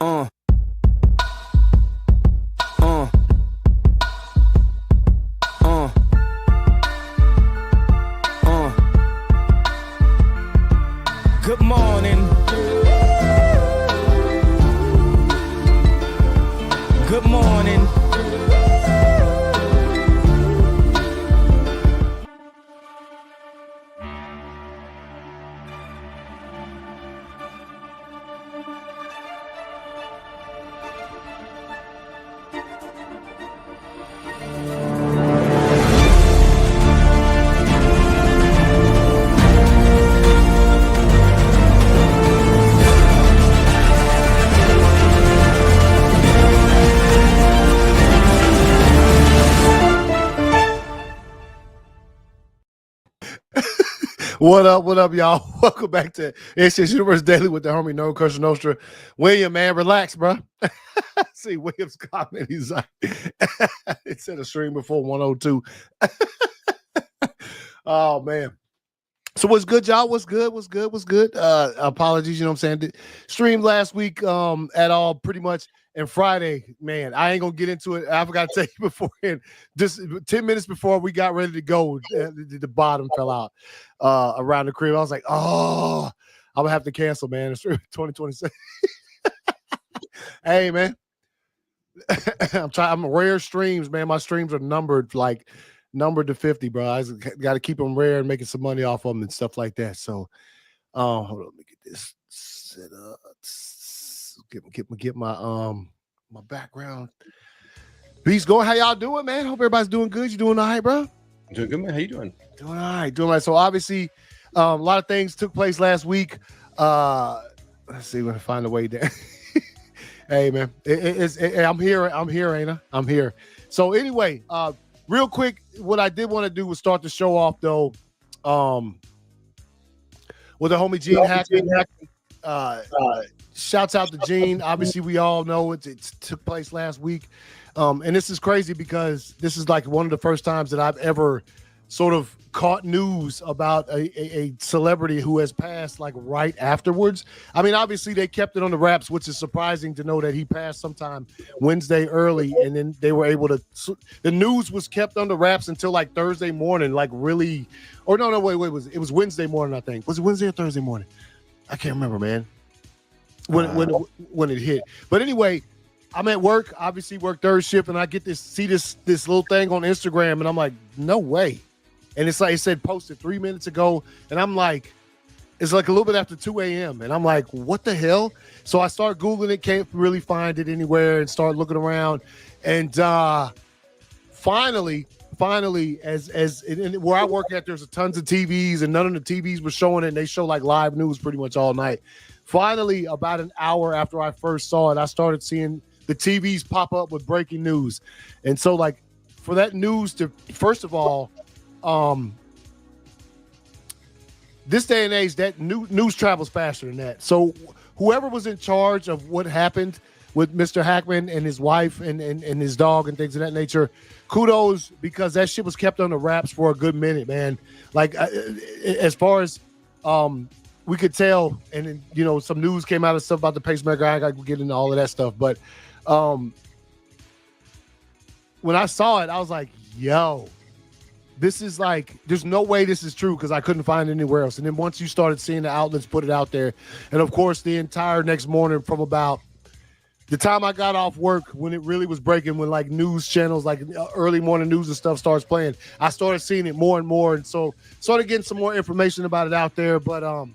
Uh, uh, uh, uh. Good morning. Good morning. What up, y'all? Welcome back to ACS Universe Daily with the homie No Crusher Nostra. William, man, relax, bro. See William's comment. He's like, it said a stream before 102. Oh, man. So what's good, y'all? What's good? Apologies, you know what I'm saying? Streamed last week at all, pretty much. And Friday, man, I ain't gonna get into it. I forgot to tell you beforehand. Just 10 minutes before we got ready to go, the bottom fell out around the crib. I was like, oh, I'm gonna have to cancel, man. It's 2026. Hey, man. I'm rare streams, man. My streams are numbered to 50, bro. I got to keep them rare and making some money off of them and stuff like that. So, hold on, let me get this set up. Get my my background. Beast going. How y'all doing, man? Hope everybody's doing good. You doing all right, bro? Doing good, man. How you doing? Doing all right. So obviously, a lot of things took place last week. Let's see when I find a way there. Hey, man, I'm here, ain't I? I'm here. So anyway, real quick, what I did want to do was start the show off though, with the homie Gene Hackman. Shouts out to Gene. Obviously, we all know it took place last week. And this is crazy because this is like one of the first times that I've ever sort of caught news about a celebrity who has passed like right afterwards. I mean, obviously they kept it on the wraps, which is surprising to know that he passed sometime Wednesday early. And then they were able to, the news was kept on the wraps until like Thursday morning, like really, or no, wait, it was Wednesday morning, I think. Was it Wednesday or Thursday morning? I can't remember, man. When it hit. But anyway, I'm at work, obviously work third shift, and I get this little thing on Instagram, and I'm like, no way. And it's like it said posted 3 minutes ago, and I'm like, it's like a little bit after 2 a.m. And I'm like, what the hell? So I start Googling it, can't really find it anywhere, and start looking around. And finally, as where I work at, there's tons of TVs, and none of the TVs were showing it, and they show like live news pretty much all night. Finally, about an hour after I first saw it, I started seeing the TVs pop up with breaking news. And so, like, for that news to, first of all, this day and age, that news travels faster than that. So whoever was in charge of what happened with Mr. Hackman and his wife and his dog and things of that nature, kudos, because that shit was kept on the wraps for a good minute, man. Like, as far as we could tell, and then, you know, some news came out of stuff about the pacemaker. I got to get into all of that stuff. But when I saw it, I was like, yo, this is like, there's no way this is true, because I couldn't find it anywhere else. And then once you started seeing the outlets put it out there, and of course the entire next morning from about the time I got off work, when it really was breaking, when like news channels, like early morning news and stuff starts playing, I started seeing it more and more. And so started getting some more information about it out there. But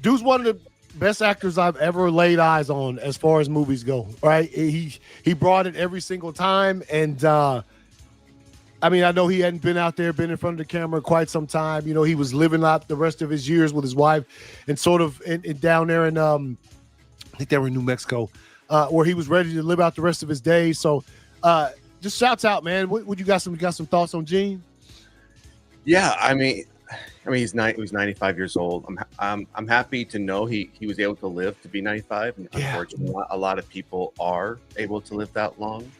dude's one of the best actors I've ever laid eyes on as far as movies go, right? He brought it every single time. And I mean, I know he hadn't been out there, been in front of the camera quite some time. You know, he was living out the rest of his years with his wife and sort of down there in, I think they were in New Mexico, where he was ready to live out the rest of his days. So just shouts out, man. What you got some thoughts on Gene? Yeah, I mean, he's 95 years old. I'm happy to know he was able to live to be 95. And unfortunately, a lot of people are able to live that long.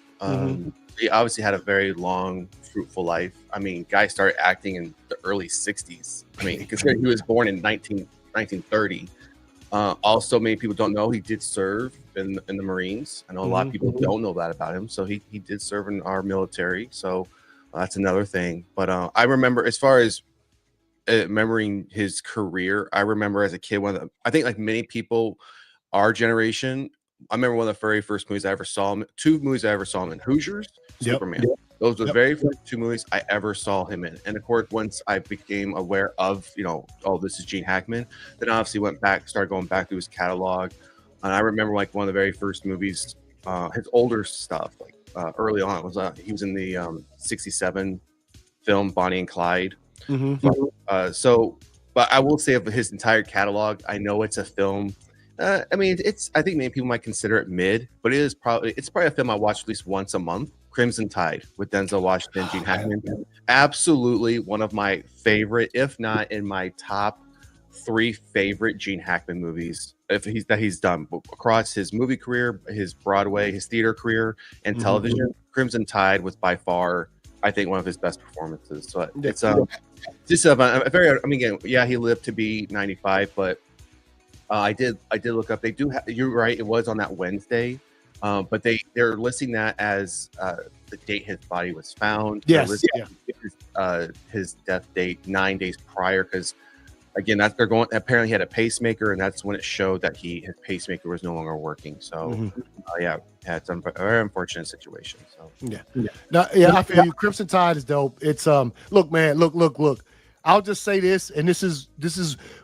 He obviously had a very long, fruitful life. I mean, guy started acting in the early 60s. I mean, considering he was born in 1930. Also, many people don't know he did serve in the Marines. I know a lot of people don't know that about him. So he did serve in our military. So that's another thing. But I remember, as far as remembering his career, I remember as a kid, I think like many people, our generation, I remember one of the very first movies I ever saw him. 2 movies I ever saw him in: Hoosiers, Superman. Those were the very first 2 movies I ever saw him in. And of course, once I became aware of, oh, this is Gene Hackman, then I obviously started going back through his catalog. And I remember like one of the very first movies, his older stuff, like early on, he was in the 67 film Bonnie and Clyde. But I will say of his entire catalog, I know it's a film. I think many people might consider it mid, but it's probably a film I watch at least once a month. Crimson Tide with Denzel Washington, Gene Hackman. Absolutely one of my favorite, if not in my top 3 favorite Gene Hackman movies that he's done across his movie career, his Broadway, his theater career, and television. Crimson Tide was by far, I think, one of his best performances. So it's just a very. I mean, again, yeah, he lived to be 95, but I did look up. They do. You're right. It was on that Wednesday. But they're listing that as the date his body was found. Yes, his death date 9 days prior, because again, they're going. Apparently, he had a pacemaker, and that's when it showed that his pacemaker was no longer working. So, it's a very unfortunate situation. So, I feel you. Crimson Tide is dope. It's look, man, look. I'll just say this, and this is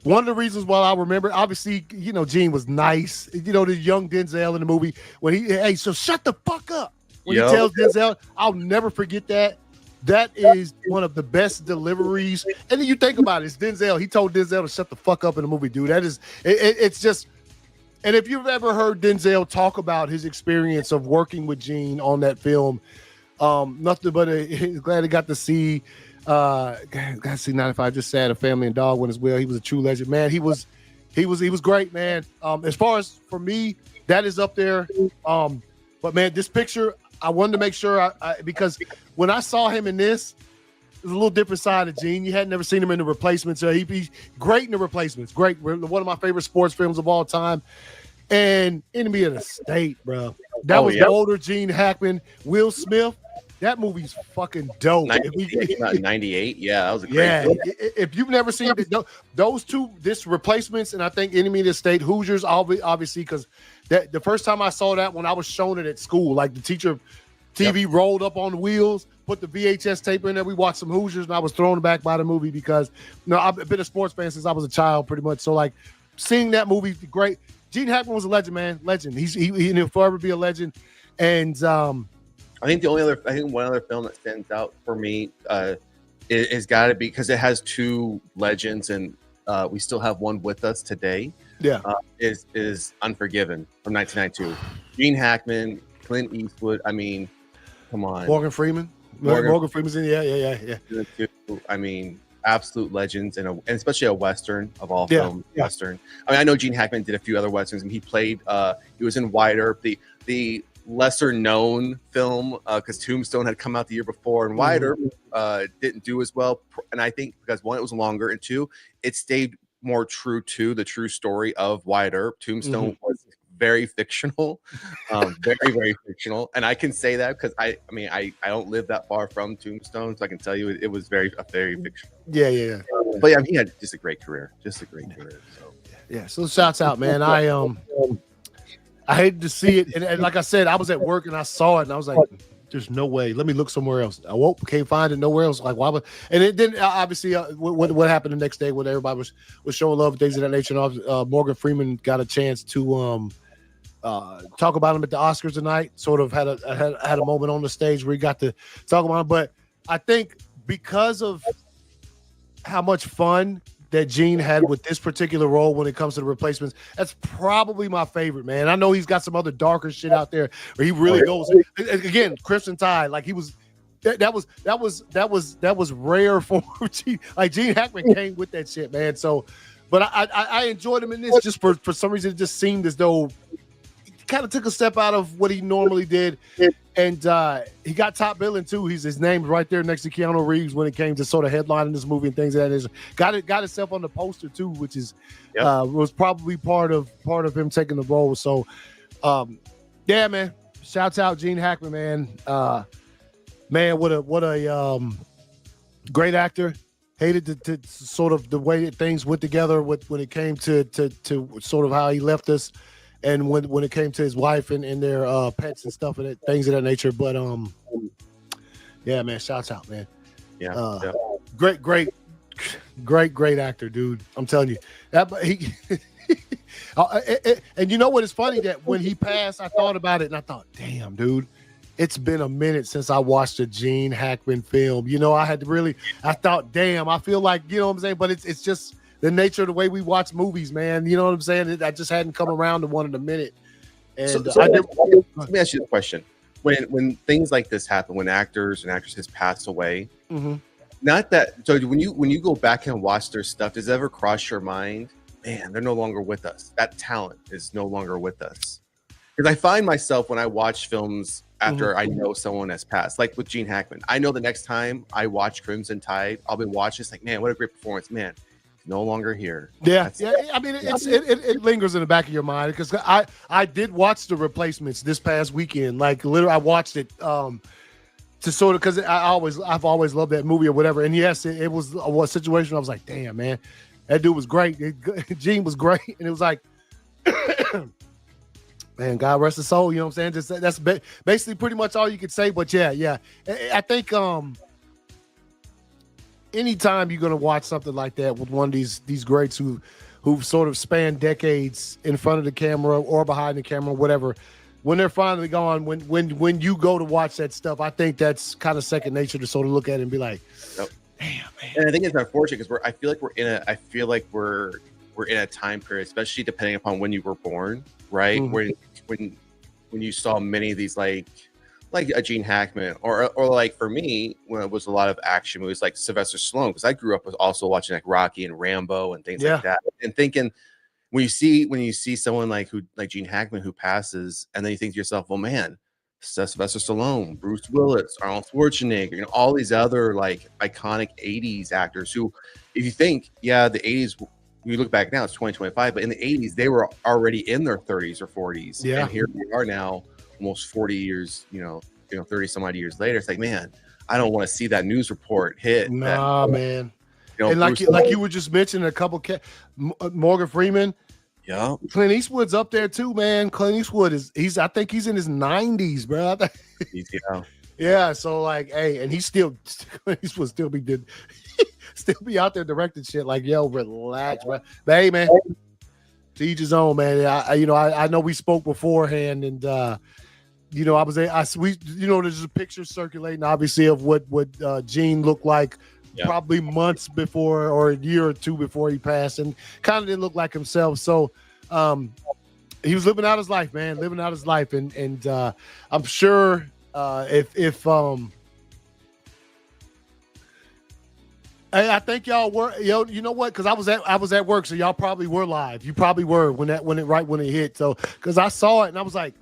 one of the reasons why I remember. Obviously, Gene was nice. The young Denzel in the movie when so shut the fuck up when he tells Denzel. I'll never forget that. That is one of the best deliveries. And then you think about it, it's Denzel. He told Denzel to shut the fuck up in the movie, dude. That is, it's just. And if you've ever heard Denzel talk about his experience of working with Gene on that film, nothing but glad he got to see. Got to see 95. Just sad a family and dog went as well. He was a true legend, man. He was great, man. As far as for me, that is up there. But man, this picture, I wanted to make sure because when I saw him in this, it was a little different side of Gene. You had never seen him in The Replacements. He's great in The Replacements. Great, one of my favorite sports films of all time. And Enemy of the State, bro. That was the older Gene Hackman, Will Smith. That movie's fucking dope. 98, yeah, that was a great film. If you've never seen those 2, this Replacements, and I think Enemy of the State, Hoosiers, obviously, because the first time I saw that when I was shown it at school, like the teacher TV rolled up on the wheels, put the VHS tape in there, we watched some Hoosiers, and I was thrown back by the movie because I've been a sports fan since I was a child, pretty much. So like seeing that movie, great. Gene Hackman was a legend, man, legend. He'll forever be a legend, and I think one other film that stands out for me is got to be, because it has 2 legends, and we still have one with us today. Yeah, is Unforgiven from 1992. Gene Hackman, Clint Eastwood. I mean, come on, Morgan Freeman. Morgan Freeman's in. Yeah. I mean, absolute legends, and especially a Western of all film. Western. I mean, I know Gene Hackman did a few other Westerns, and he played. He was in Wide Earp, the lesser known film, because Tombstone had come out the year before, and Wide Earp didn't do as well. And I think because 1, it was longer, and 2, it stayed more true to the true story of Wide Earp. Tombstone was very fictional, very, very fictional. And I can say that because I don't live that far from Tombstone, so I can tell you it was very fictional. Yeah. But yeah, he had just a great career. So So shouts out, man. I hated to see it, and like I said, I was at work and I saw it, and I was like, "There's no way. Let me look somewhere else." I woke, can't find it nowhere else. Like, why would? And it didn't. Obviously, what happened the next day when everybody was showing love, things of that nature. And Morgan Freeman got a chance to talk about him at the Oscars tonight. Sort of had a moment on the stage where he got to talk about him. But I think because of how much fun that Gene had with this particular role when it comes to The Replacements, that's probably my favorite, man. I know he's got some other darker shit out there where he really goes again. Crimson Tide, like he was, that was rare for Gene. Like Gene Hackman came with that shit, man. So, but I enjoyed him in this just for some reason. It just seemed as though kind of took a step out of what he normally did, and he got top billing too. His name's right there next to Keanu Reeves when it came to sort of headlining this movie and things of that is got himself on the poster too, which is was probably part of him taking the role. So, yeah, man, shouts out Gene Hackman, man. Man, what a great actor. Hated to sort of the way that things went together when it came to sort of how he left us, and when it came to his wife and their pets and stuff and things of that nature. But yeah, man, shouts out, man. Yeah, great actor, dude. I'm telling you that he. And you know what is funny that when he passed, I thought about it and I thought, damn, dude. It's been a minute since I watched a Gene Hackman film. You know, I thought, damn, I feel like, you know what I'm saying? But it's just the nature of the way we watch movies, man. You know what I'm saying? I just hadn't come around to one in a minute. And let me ask you a question. When things like this happen, when actors and actresses pass away, not that, so when you go back and watch their stuff, does it ever cross your mind, man, they're no longer with us. That talent is no longer with us. Because I find myself when I watch films after I know someone has passed, like with Gene Hackman, I know the next time I watch Crimson Tide, I'll be watching. It's like, man, what a great performance, man. He's no longer here. Yeah. I mean, it lingers in the back of your mind because I did watch The Replacements this past weekend. Like literally, I watched it to sort of because I've always loved that movie or whatever. And yes, it was a situation. I was like, damn, man, that dude was great. Gene was great, and it was like. Man, God rest his soul. You know what I'm saying? That's basically pretty much all you could say. But yeah. I think anytime you're gonna watch something like that with one of these greats who've sort of spanned decades in front of the camera or behind the camera, whatever, when they're finally gone, when you go to watch that stuff, I think that's kind of second nature to sort of look at it and be like, damn, man. And I think it's unfortunate because I feel like we're in a time period, especially depending upon when you were born, right? When you saw many of these like a Gene Hackman or like for me when it was a lot of action movies like Sylvester Stallone, because I grew up with also watching like Rocky and Rambo and things like that, and thinking when you see someone like Gene Hackman who passes, and then you think to yourself, well, man, Sylvester Stallone, Bruce Willis, Arnold Schwarzenegger, you know, all these other like iconic 80s actors who, if you think, yeah, the 80s. When you look back now, it's 2025, but in the 80s, they were already in their 30s or 40s. Yeah. And here we are now, almost 40 years, 30 some odd years later. It's like, man, I don't want to see that news report hit. Nah, man. And Bruce like you were just mentioning a couple, Morgan Freeman. Yeah. Clint Eastwood's up there too, man. Clint Eastwood I think he's in his 90s, bro. Yeah. So like, hey, and Clint Eastwood still be out there directing shit like, yo, relax, bro. But hey, man, to each his own, man. I know we spoke beforehand, and there's a picture circulating, obviously, of what Gene looked like probably months before or a year or two before he passed, and kind of didn't look like himself. So, he was living out his life, man, and I'm sure if I think y'all were, you know what? Because I was at work, so y'all probably were live. You probably were when it hit. So because I saw it and I was like,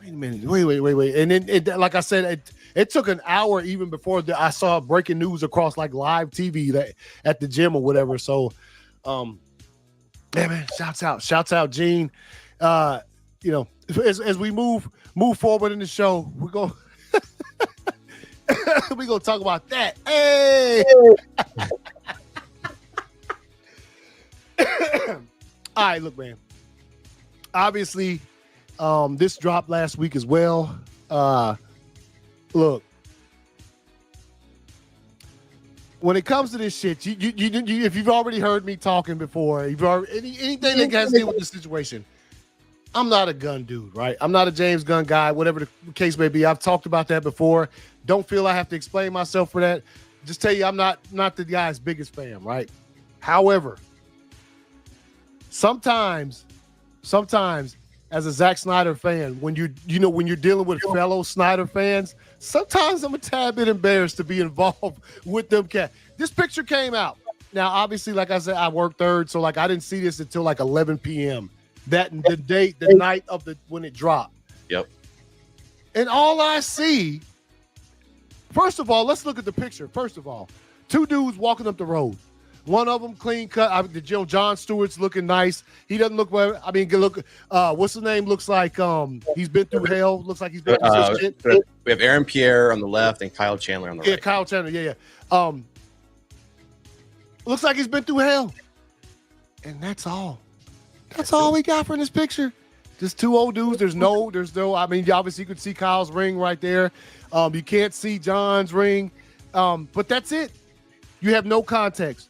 wait a minute, wait, and then like I said, it took an hour even before I saw breaking news across like live TV at the gym or whatever. So, yeah, man, shouts out, Gene. As we move forward in the show, we're going. We're gonna talk about that. Hey. All right, look, man. Obviously, this dropped last week as well. Look, when it comes to this shit, you if you've already heard me talking before, you've already anything that has to do with this situation. I'm not a gun dude, right? I'm not a James Gunn guy, whatever the case may be. I've talked about that before. Don't feel I have to explain myself for that. Just tell you I'm not the guy's biggest fan, right? However, sometimes as a Zack Snyder fan, when you're dealing with fellow Snyder fans, sometimes I'm a tad bit embarrassed to be involved with them cats. This picture came out. Now, obviously, like I said, I work third, so like I didn't see this until like 11 p.m. that the night of when it dropped. Yep. And all I see, first of all, let's look at the picture. First of all, two dudes walking up the road. One of them clean cut. John Stewart's looking nice. He doesn't look well. I mean, look. What's his name? Looks like he's been through hell. Looks like he's been through some shit. We have Aaron Pierre on the left and Kyle Chandler on the right. Yeah, Kyle Chandler. Yeah. Looks like he's been through hell. And that's all. That's all we got from this picture. Just two old dudes. There's no. I mean, obviously you could see Kyle's ring right there. You can't see John's ring. But that's it. You have no context.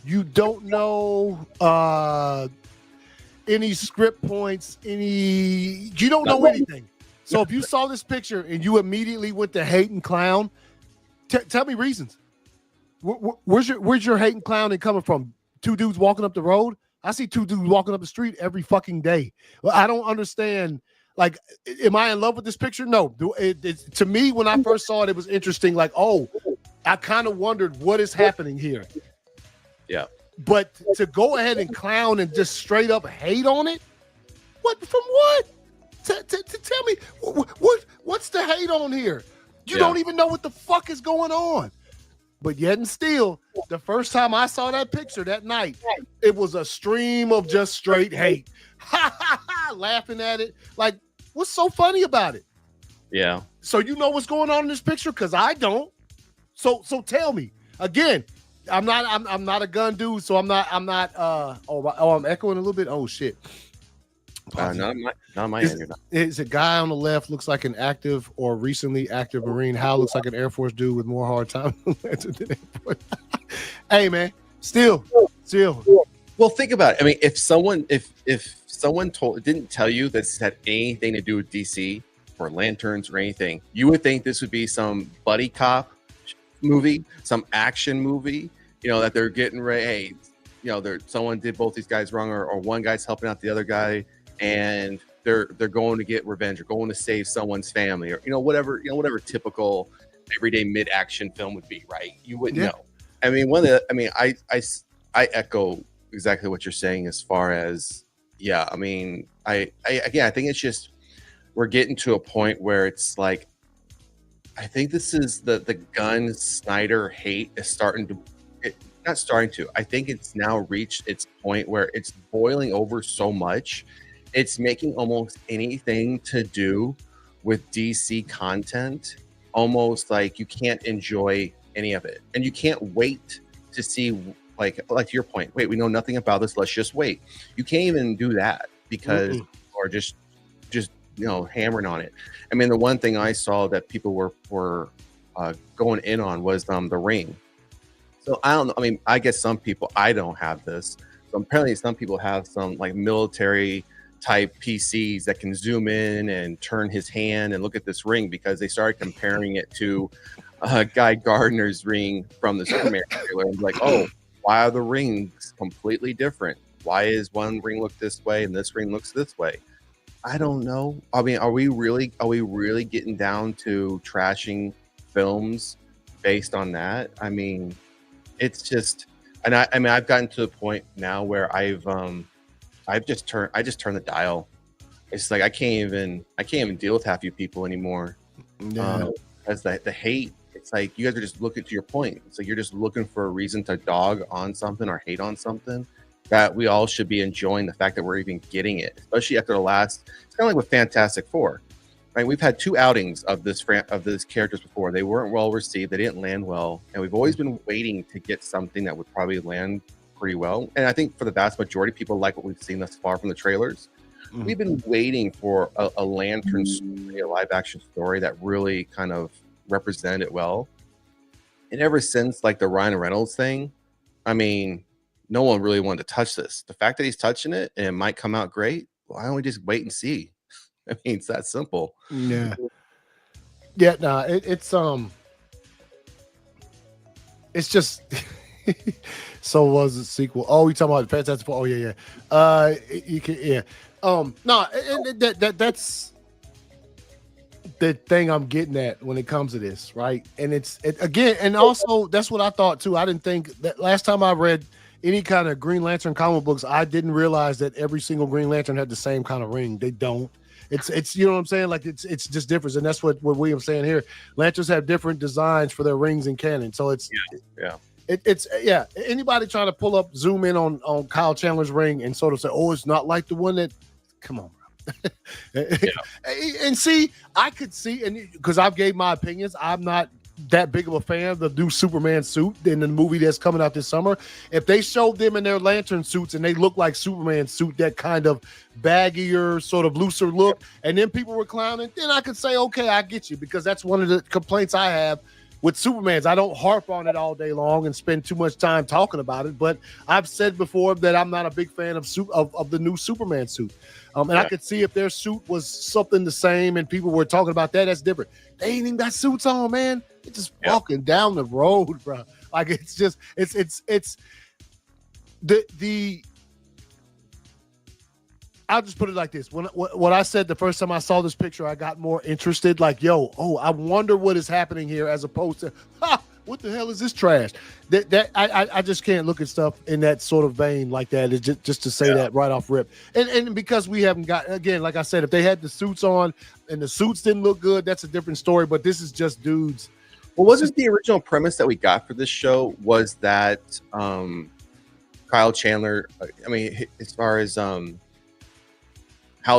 You don't know any script points, you don't know anything. So if you saw this picture and you immediately went to hate and clown, tell me reasons. Where's your hate and clowning coming from? Two dudes walking up the road? I see two dudes walking up the street every fucking day. Well, I don't understand. Like, am I in love with this picture? No. To me, when I first saw it, it was interesting. Like, oh, I kind of wondered what is happening here. Yeah. But to go ahead and clown and just straight up hate on it, what from what? Tell me what's the hate on here? You don't even know what the fuck is going on. But yet and still, the first time I saw that picture that night, it was a stream of just straight hate. Ha ha ha, laughing at it. Like, what's so funny about it? Yeah. So you know what's going on in this picture? Because I don't. So tell me. Again, I'm not a gun dude, so I'm not I'm echoing a little bit. Oh shit. Not my end. It's a guy on the left looks like an active or recently active Marine. Hal looks like an Air Force dude with more hard time. Hey man, still. Well, think about it. I mean, if someone didn't tell you this had anything to do with DC or Lanterns or anything, you would think this would be some buddy cop movie, some action movie, that they're getting ready. Hey, someone did both these guys wrong, or one guy's helping out the other guy, and they're going to get revenge or going to save someone's family, or whatever typical everyday mid-action film would be, right? You wouldn't know. I mean, I echo exactly what you're saying as far as I mean, I think it's just we're getting to a point where it's like, I think this is the Gunn Snyder hate is I think it's now reached its point where it's boiling over so much. It's making almost anything to do with DC content almost like you can't enjoy any of it. And you can't wait to see, like your point, wait, we know nothing about this, let's just wait. You can't even do that because or just hammering on it. I mean, the one thing I saw that people were going in on was the ring. So I don't know. I mean, I guess some people, I don't have this. So apparently some people have some like military type PCs that can zoom in and turn his hand and look at this ring, because they started comparing it to Guy Gardner's ring from the Superman trailer and like, oh, why are the rings completely different? Why is one ring look this way and this ring looks this way? I don't know. I mean, are we really getting down to trashing films based on that? I mean, it's just, and I've gotten to the point now where I've just turned the dial. It's like I can't even deal with half you people anymore. As the hate, it's like you guys are just looking, to your point, it's like you're just looking for a reason to dog on something or hate on something that we all should be enjoying the fact that we're even getting it, especially after the last. It's kind of like with Fantastic Four, right? We've had 2 outings of this characters before. They weren't well received. They didn't land well, and we've always been waiting to get something that would probably land pretty well. And I think for the vast majority, people like what we've seen thus far from the trailers. We've been waiting for a Lantern story, a live action story that really kind of represented it well. And ever since like the Ryan Reynolds thing, I mean, no one really wanted to touch this. The fact that he's touching it and it might come out great, why don't we just wait and see? I mean, it's that simple. No, it's just so was the sequel. Oh, you talking about Fantastic Four? Oh yeah. You can that's the thing I'm getting at when it comes to this, right? And it's again, and also that's what I thought too. I didn't think that last time I read any kind of Green Lantern comic books, I didn't realize that every single Green Lantern had the same kind of ring. They don't. It's you know what I'm saying? Like it's just different, and that's what William's saying here. Lanterns have different designs for their rings in canon, so it's it's anybody trying to pull up, zoom in on Kyle Chandler's ring and sort of say, oh, it's not like the one that. Come on, bro. And see, I could see, and because I've gave my opinions, I'm not that big of a fan of the new Superman suit in the movie that's coming out this summer. If they showed them in their lantern suits and they look like Superman suit, that kind of baggier, sort of looser look, and then people were clowning, then I could say, okay, I get you, because that's one of the complaints I have with Superman's. I don't harp on it all day long and spend too much time talking about it, but I've said before that I'm not a big fan of the new Superman suit. I could see if their suit was something the same and people were talking about that, that's different. They ain't even got suits on, man. They're just walking down the road, bro. Like it's just it's the I'll just put it like this. When I said the first time I saw this picture, I got more interested. Like, I wonder what is happening here, as opposed to, what the hell is this trash? I just can't look at stuff in that sort of vein like that. It's just to say that right off rip. And because we haven't got, again, like I said, if they had the suits on and the suits didn't look good, that's a different story. But this is just dudes. Well, wasn't the original premise that we got for this show was that Kyle Chandler, I mean, as far as Hal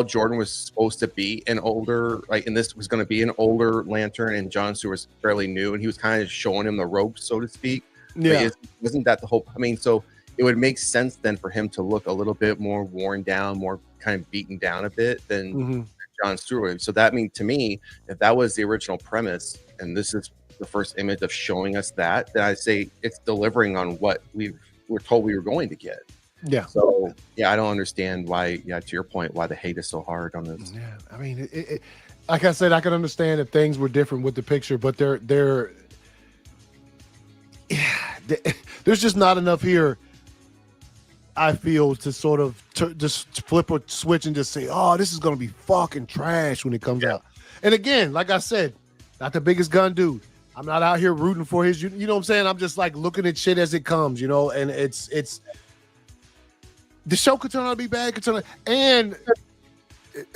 Jordan was supposed to be an older, and this was going to be an older Lantern, and John Stewart was fairly new, and he was kind of showing him the ropes, so to speak. Yeah. Wasn't that the whole, so it would make sense then for him to look a little bit more worn down, more kind of beaten down a bit than John Stewart. So that means, to me, if that was the original premise, and this is the first image of showing us that, then I'd say it's delivering on what we were told we were going to get. Yeah. So I don't understand why. Yeah, to your point, why the hate is so hard on this. Yeah, I mean, it, like I said, I can understand if things were different with the picture, but there's just not enough here, I feel, to sort of just flip a switch and just say, oh, this is going to be fucking trash when it comes out. And again, like I said, not the biggest gun dude. I'm not out here rooting for his, you know what I'm saying? I'm just like looking at shit as it comes, and it's the show could turn out to be bad, and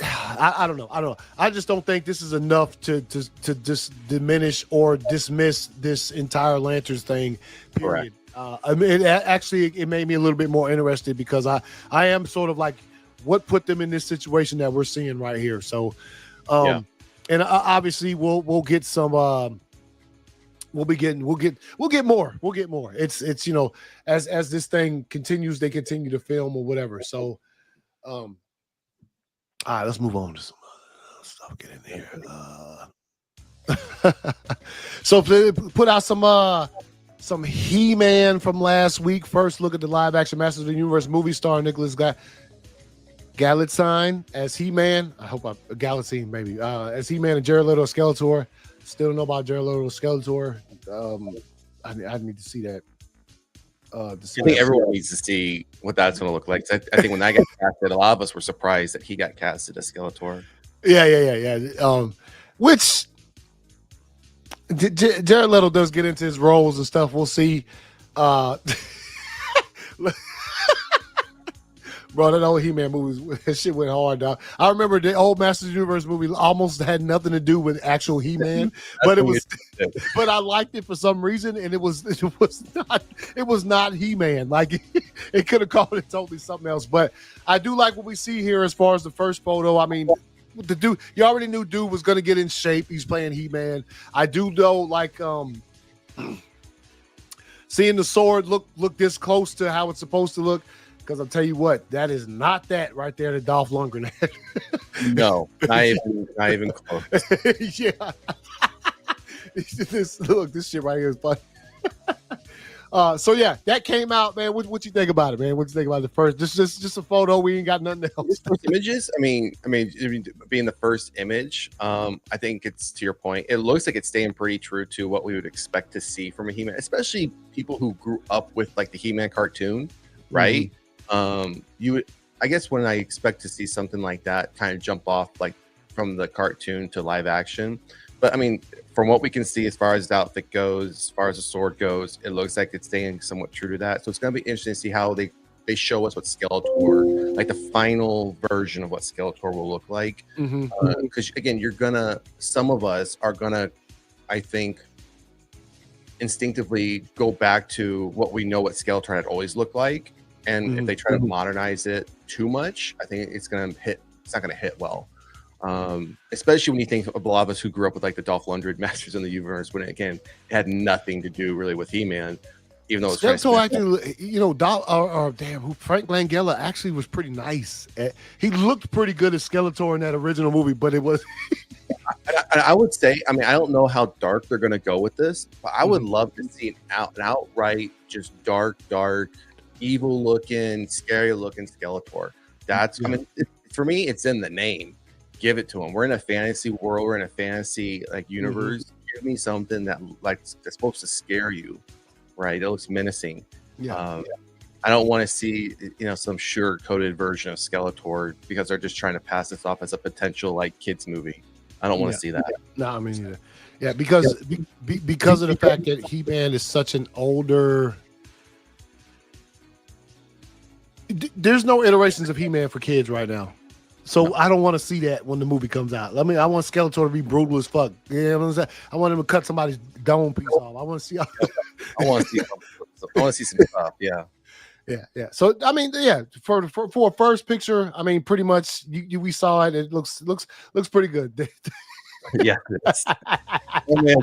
I don't know. I just don't think this is enough to just diminish or dismiss this entire Lanterns thing, period. I mean, it made me a little bit more interested, because I am sort of like, what put them in this situation that we're seeing right here. So, and obviously we'll get some. We'll get more. It's as this thing continues, they continue to film or whatever. So, all right, let's move on to some stuff. Get in there. So put out some He-Man from last week. First look at the live action Masters of the Universe movie starring Nicholas Galitzine as He-Man. I hope Galitzine maybe as He-Man and Jared Leto Skeletor. Still don't know about Jared Leto Skeletor. I need to see that. I think everyone needs to see what that's going to look like. I think when that got casted, a lot of us were surprised that he got casted as Skeletor. Yeah. Which Jared Leto does get into his roles and stuff. We'll see. Bro, that old He-Man movie, that shit went hard, dog. I remember the old Masters of the Universe movie almost had nothing to do with actual He-Man, but but I liked it for some reason, and it was not He-Man. Like it could have called it totally something else. But I do like what we see here as far as the first photo. I mean, the dude, you already knew dude was gonna get in shape. He's playing He-Man. I do know, like seeing the sword look this close to how it's supposed to look. Because I'll tell you what, that is not that right there that Dolph Lundgren had. No, not even close. Yeah. This shit right here is funny. So yeah, that came out, man. What you think about it, man? What you think about the first? Just a photo. We ain't got nothing else. Images. I mean, being the first image, I think it's, to your point, it looks like it's staying pretty true to what we would expect to see from a He-Man, especially people who grew up with like the He-Man cartoon, right? Mm-hmm. I guess when I expect to see something like that kind of jump off like from the cartoon to live action. But I mean, from what we can see, as far as the outfit goes, as far as the sword goes, it looks like it's staying somewhat true to that. So it's going to be interesting to see how they show us what Skeletor, like the final version of what Skeletor will look like. Because again, some of us are gonna, I think, instinctively go back to what we know what Skeletor had always looked like. And if they try to modernize it too much, I think it's not gonna hit well. Especially when you think of a lot of us who grew up with like the Dolph Lundgren Masters in the Universe, when it had nothing to do really with He-Man, even though it's actually, Frank Langella actually was pretty nice. He looked pretty good as Skeletor in that original movie, but it was. I would say, I mean, I don't know how dark they're going to go with this, but I would love to see an outright just dark, evil looking, scary looking Skeletor. I mean, for me, it's in the name. Give it to him. We're in a fantasy world. We're in a fantasy like universe. Give me something that's supposed to scare you, right? It looks menacing. I don't want to see some sugar-coated version of Skeletor because they're just trying to pass this off as a potential like kids movie. I don't want to see that. No, I mean either. Yeah, because of the fact that He-Man is such an older. There's no iterations of He-Man for kids right now. So I don't want to see that when the movie comes out. I want Skeletor to be brutal as fuck. You know what I'm saying? I want him to cut somebody's dome piece off. I want to see. I want to see some stuff. Yeah. Yeah. So I mean, for a first picture, I mean, pretty much we saw it. It looks pretty good. Yeah. Oh, man,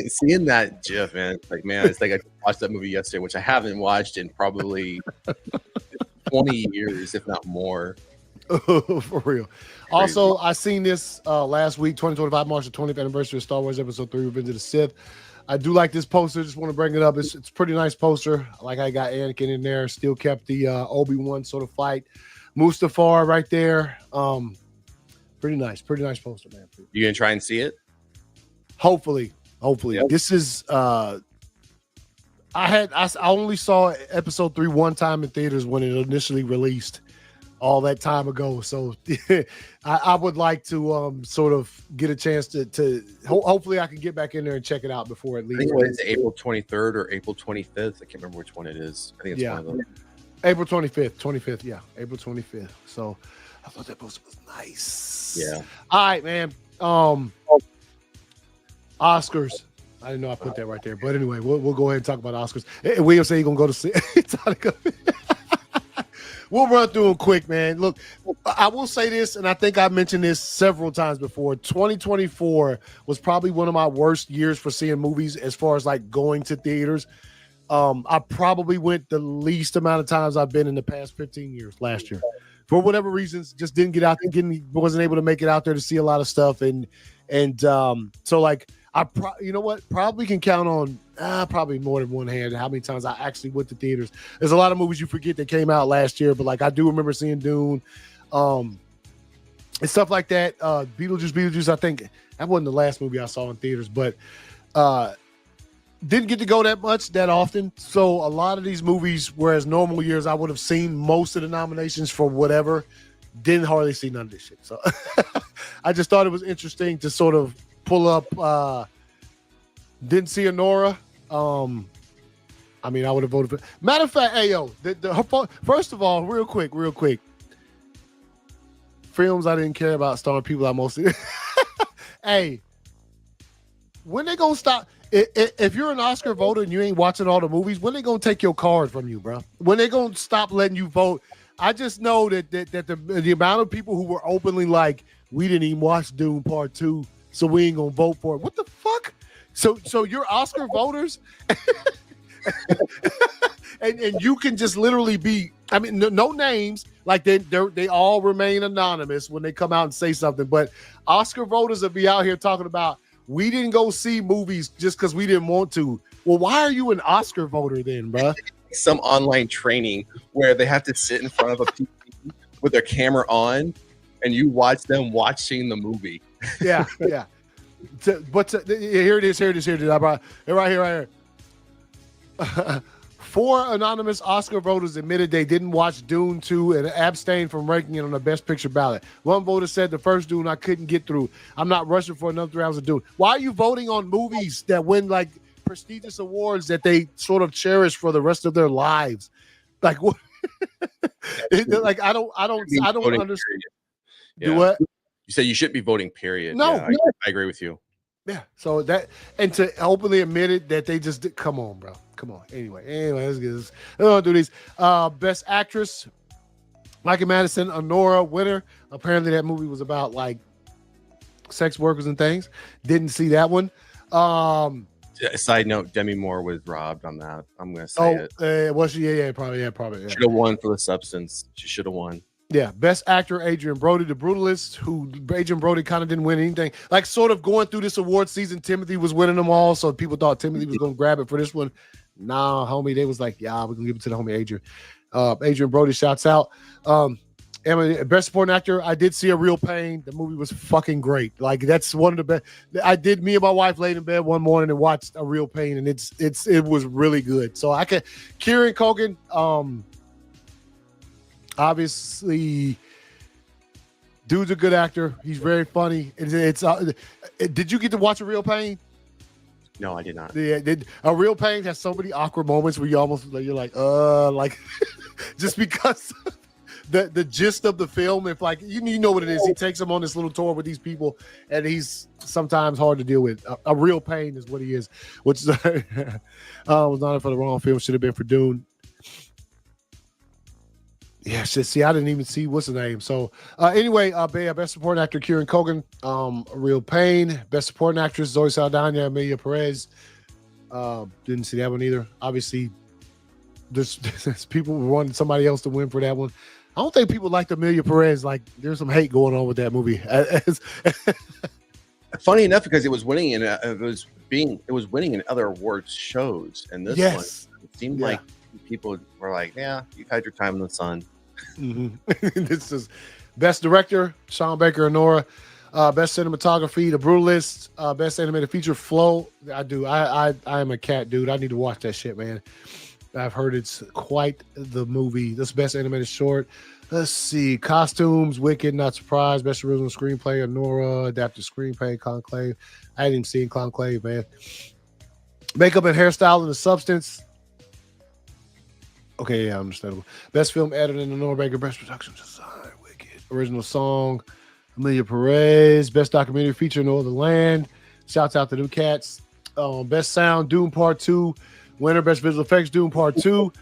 seeing that GIF, man, it's like I watched that movie yesterday, which I haven't watched in probably 20 years, if not more. For real. Crazy. Also, I seen this last week, 2025 marks the 20th anniversary of Star Wars Episode 3, Revenge of the Sith. I do like this poster. Just want to bring it up. It's a pretty nice poster. Like I got Anakin in there. Still kept the Obi-Wan sort of fight. Mustafar right there. Pretty nice poster, man. You gonna try and see it? Hopefully. Yep. This is I only saw Episode 3 one time in theaters when it initially released. All that time ago, so I would like to sort of get a chance to hopefully I can get back in there and check it out before it leaves. I think it's April 23rd or April 25th. I can't remember which one it is. I think it's one of them. April 25th. Yeah, April 25th. So I thought that poster was nice. Yeah. All right, man. Oscars. I didn't know I put that right there, but anyway, we'll go ahead and talk about Oscars. William said he's gonna go to see. We'll run through them quick, man. Look, I will say this, and I think I mentioned this several times before. 2024 was probably one of my worst years for seeing movies as far as like going to theaters. I probably went the least amount of times I've been in the past 15 years last year. For whatever reasons, just didn't get out there, wasn't able to make it out there to see a lot of stuff. And so like, probably can count on probably more than one hand how many times I actually went to theaters. There's a lot of movies you forget that came out last year, but like I do remember seeing Dune and stuff like that. Beetlejuice, I think that wasn't the last movie I saw in theaters, but didn't get to go that often. So a lot of these movies, whereas normal years I would have seen most of the nominations for whatever, didn't hardly see none of this shit. So I just thought it was interesting to sort of pull up. Didn't see Andor. I mean, I would have voted for. Matter of fact, hey yo, first of all, real quick, films I didn't care about starring people I mostly. Hey, when they gonna stop? If you're an Oscar voter and you ain't watching all the movies, when they gonna take your card from you, bro? When they gonna stop letting you vote? I just know that the amount of people who were openly like, we didn't even watch Dune Part 2, so we ain't gonna vote for it. What the fuck? So you're Oscar voters, and you can just literally be. I mean, no names. Like they all remain anonymous when they come out and say something. But Oscar voters will be out here talking about we didn't go see movies just because we didn't want to. Well, why are you an Oscar voter then, bro? Some online training where they have to sit in front of a PC with their camera on, and you watch them watching the movie. Yeah. But here it is. I brought it right here. 4 anonymous Oscar voters admitted they didn't watch Dune 2 and abstained from ranking it on the Best Picture ballot. One voter said the first Dune I couldn't get through. I'm not rushing for another 3 hours of Dune. Why are you voting on movies that win like prestigious awards that they sort of cherish for the rest of their lives? Like what? Like I don't understand. Yeah. Do what? You said you shouldn't be voting, period. No, yeah, I agree with you. Yeah. So that, and to openly admit it that they just come on, bro. Come on. Anyway, let's get this. Let's do these. Best Actress, Mikey Madison, Honora, winner. Apparently that movie was about like sex workers and things. Didn't see that one. Side note: Demi Moore was robbed on that. I'm gonna say it. Was she? Yeah, probably. Yeah. Should have won for The Substance. She should have won. Yeah, Best Actor, Adrian Brody, The Brutalist, who Adrian Brody kind of didn't win anything. Like, sort of going through this award season, Timothy was winning them all, so people thought Timothy was going to grab it for this one. Nah, homie, they was like, yeah, we're going to give it to the homie Adrian. Adrian Brody shouts out. Best Supporting Actor, I did see A Real Pain. The movie was fucking great. Like, that's one of the best. Me and my wife laid in bed one morning and watched A Real Pain, and it was really good. So Kieran Culkin, obviously, dude's a good actor. He's very funny. Did you get to watch A Real Pain? No, I did not. Yeah, A Real Pain has so many awkward moments where you're like, just because the gist of the film. If like you know what it is, he takes them on this little tour with these people, and he's sometimes hard to deal with. A Real Pain is what he is, which was not for the wrong film. Should have been for Dune. Yeah, shit. See, I didn't even see what's the name. So, anyway, Best Supporting Actor Kieran Culkin, A Real Pain. Best Supporting Actress Zoe Saldana, Amelia Perez. Didn't see that one either. Obviously, there's people who wanted somebody else to win for that one. I don't think people liked Amelia Perez. Like, there's some hate going on with that movie. Funny enough, because it was winning in winning in other awards shows, and this one it seemed like people were like, "Yeah, you've had your time in the sun." Mm-hmm. This is Best Director, Sean Baker and Nora. Best Cinematography, The Brutalist. Best Animated Feature, Flow. I am a cat dude. I need to watch that shit, man. I've heard it's quite the movie. This Best Animated Short. Let's see. Costumes, Wicked, Not Surprised. Best Original Screenplay, Nora. Adapted Screenplay, Conclave. I hadn't even seen Conclave, man. Makeup and Hairstyle and The Substance. Okay, yeah, understandable. Best Film Editing, Nora Baker. Best Production Design, Wicked. Original Song, Amelia Perez. Best Documentary Feature, No Other Land. Shouts out to them cats. Best Sound, Dune Part 2. Winner, Best Visual Effects, Dune Part 2.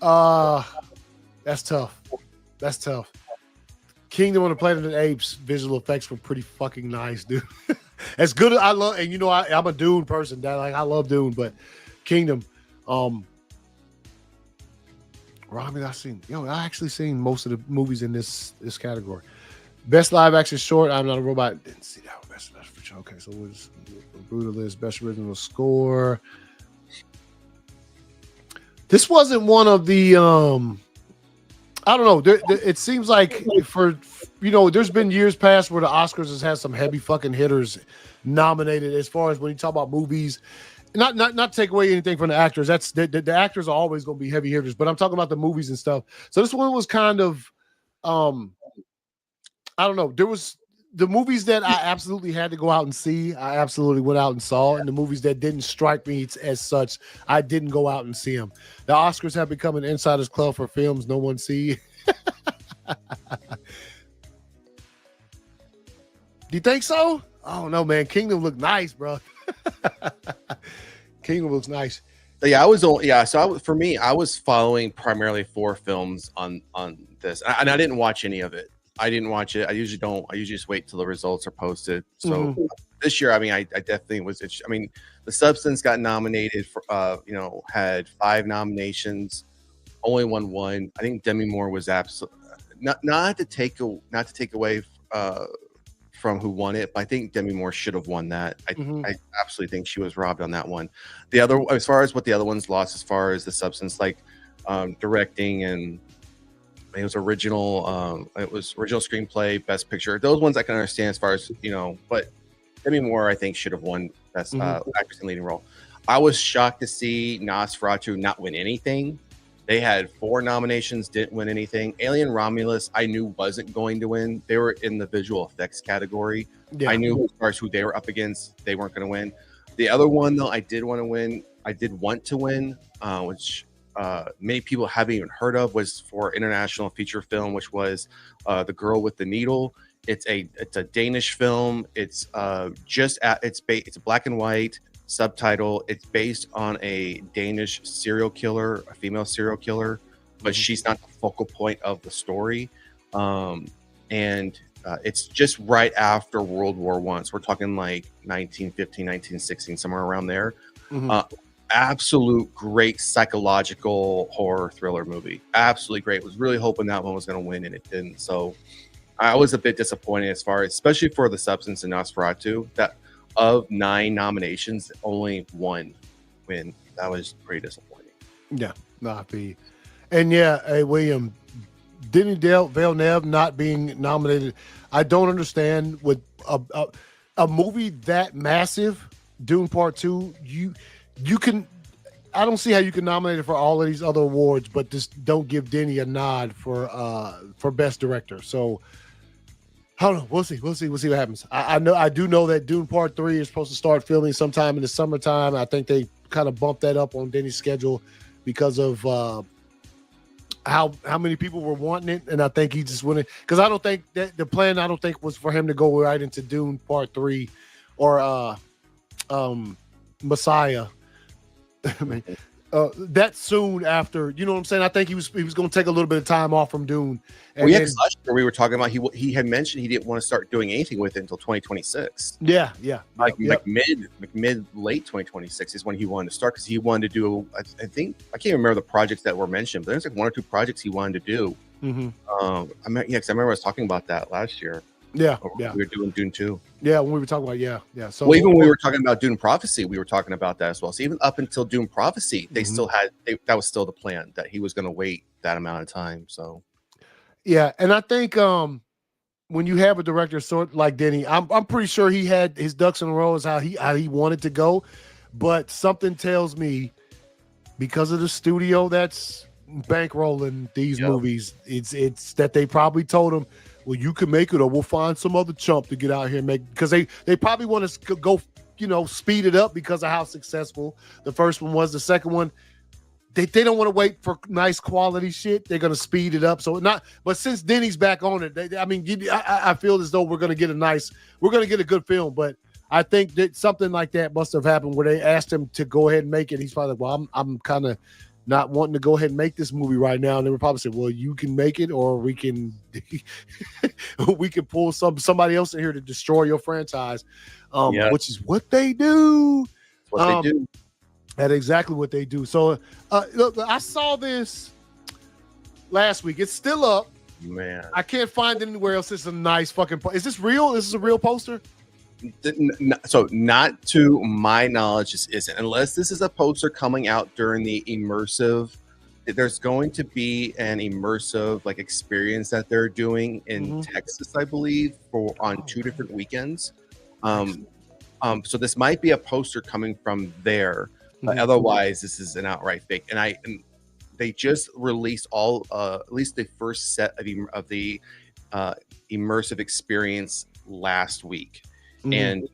That's tough. That's tough. Kingdom of the Planet of the Apes visual effects were pretty fucking nice, dude. As good as I love, and you know I'm a Dune person. I love Dune, but Kingdom. I actually seen most of the movies in this category. Best live action short, I'm Not a Robot. Didn't see that one. Best for okay, so it was Brutalist, Best Original Score. This wasn't one of the I don't know. It seems like there's been years past where the Oscars has had some heavy fucking hitters nominated. As far as when you talk about movies, not take away anything from the actors. That's the actors are always going to be heavy hitters. But I'm talking about the movies and stuff. So this one was kind of, I don't know. There was the movies that I absolutely had to go out and see. I absolutely went out and saw, and the movies that didn't strike me as such, I didn't go out and see them. The Oscars have become an insider's club for films no one see. Do you think so? Oh no, man. Kingdom looked nice, bro. Kingdom looks nice. Yeah, for me, I was following primarily 4 films on this, and I didn't watch any of it. I didn't watch it. I usually don't. I usually just wait till the results are posted. So this year, I definitely was. The Substance got nominated for, had 5 nominations, only won 1. I think Demi Moore was absolutely not to take away from who won it, but I think Demi Moore should have won that. I absolutely think she was robbed on that one. The other, as far as what the other ones lost, as far as The Substance, like directing and. It was original screenplay, Best Picture. Those ones I can understand as far as, but Demi Moore, I think, should have won Best Actress in Leading Role. I was shocked to see Nosferatu not win anything. They had 4 nominations, didn't win anything. Alien Romulus, I knew wasn't going to win. They were in the visual effects category. Yeah. I knew as far as who they were up against, they weren't going to win. The other one, though, I did want to win, which many people haven't even heard of, was for international feature film, which was The Girl with the Needle. It's a Danish film. It's it's a black and white subtitle. It's based on a Danish serial killer, a female serial killer, but she's not the focal point of the story. It's just right after World War I. So we're talking like 1915, 1916, somewhere around there. Absolute great psychological horror thriller movie. Absolutely great. Was really hoping that one was going to win, and it didn't. So I was a bit disappointed as far as, especially for The Substance and Nosferatu, that of 9 nominations, only 1 win. That was pretty disappointing. Yeah, not be. And yeah, hey, William, Denis Villeneuve not being nominated, I don't understand. With a movie that massive, Dune Part 2, you can, I don't see how you can nominate it for all of these other awards, but just don't give Denny a nod for Best Director. So I don't know. We'll see what happens. I do know that Dune Part 3 is supposed to start filming sometime in the summertime. I think they kind of bumped that up on Denny's schedule because of how many people were wanting it, and I think he just went, because I don't think that the plan, I don't think, was for him to go right into Dune Part 3 or Messiah. I mean, that soon after, you know what I'm saying? I think he was going to take a little bit of time off from Dune. And last year we were talking about he had mentioned he didn't want to start doing anything with it until 2026. Yeah. Like mid late 2026 is when he wanted to start, because he wanted to do, I think, I can't remember the projects that were mentioned, but there's like 1 or 2 projects he wanted to do. I remember I was talking about that last year. Yeah. We were doing Dune 2. Yeah, when we were talking about, yeah. So even when we were talking about Dune Prophecy, we were talking about that as well. So even up until Dune Prophecy, they still had that was still the plan, that he was going to wait that amount of time. So yeah, and I think when you have a director sort like Denny, I'm pretty sure he had his ducks in a row as how he wanted to go, but something tells me, because of the studio that's bankrolling these movies, it's that they probably told him, well, you can make it, or we'll find some other chump to get out here and make, because they probably want to go, speed it up because of how successful the first one was. The second one, they don't want to wait for nice quality shit. They're going to speed it up. But since Denny's back on it, I feel as though we're going to get a good film. But I think that something like that must have happened where they asked him to go ahead and make it. He's probably like, well, I'm kind of not wanting to go ahead and make this movie right now. And they would probably say, well, you can make it, or we can pull somebody else in here to destroy your franchise, which is what they do. They do. That's exactly what they do. So look, I saw this last week. It's still up. Man, I can't find it anywhere else. It's a nice fucking is this real? This is a real poster? So not to my knowledge, this isn't, unless this is a poster coming out during the immersive. There's going to be an immersive experience that they're doing in Texas, I believe, on 2 different weekends. So this might be a poster coming from there, but otherwise this is an outright fake. And they just released at least the first set of the immersive experience last week. And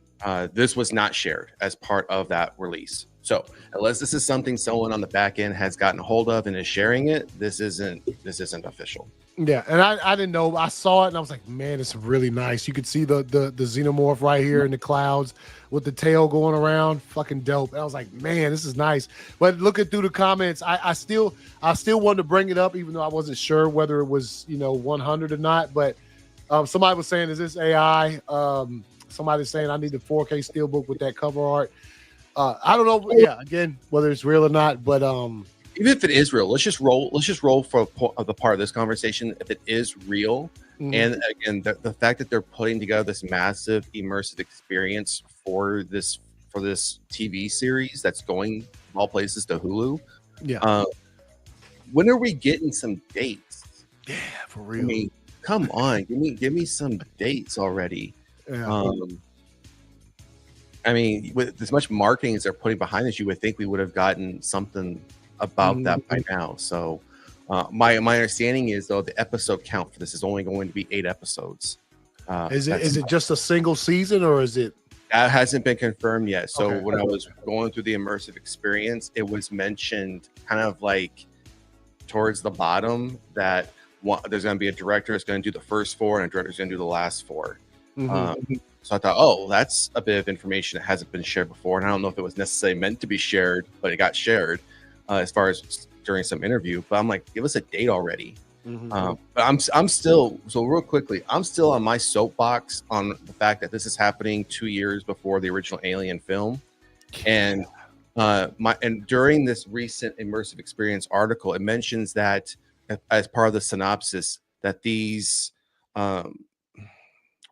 this was not shared as part of that release. So unless this is something someone on the back end has gotten a hold of and is sharing it, this isn't official. Yeah, and I didn't know. I saw it and I was like, man, it's really nice. You could see the xenomorph right here in the clouds with the tail going around. Fucking dope. And I was like, man, this is nice. But looking through the comments, I still wanted to bring it up, even though I wasn't sure whether it was 100 or not. But somebody was saying, is this AI? Somebody's saying I need the 4K steelbook with that cover art. I don't know. Yeah, again, whether it's real or not, but even if it is real, let's just roll for the part of this conversation. If it is real, and again, the fact that they're putting together this massive immersive experience for this TV series that's going all places to Hulu. Yeah. When are we getting some dates? Yeah, for real. I mean, come on, give me some dates already. Yeah. I mean, with as much marketing as they're putting behind this, you would think we would have gotten something about that by now. So, my understanding is though the episode count for this is only going to be 8 episodes. Is it just a single season or is it? That hasn't been confirmed yet. So Okay. when I was going through the immersive experience, it was mentioned kind of like towards the bottom that there's going to be a director that's going to do the first 4 and a director's going to do the last 4. So I thought, oh, that's a bit of information that hasn't been shared before. And I don't know if it was necessarily meant to be shared, but it got shared as far as during some interview. But I'm like, give us a date already. But I'm still, so real quickly, I'm still on my soapbox on the fact that this is happening 2 years before the original Alien film. And during this recent immersive experience article, it mentions that as part of the synopsis that these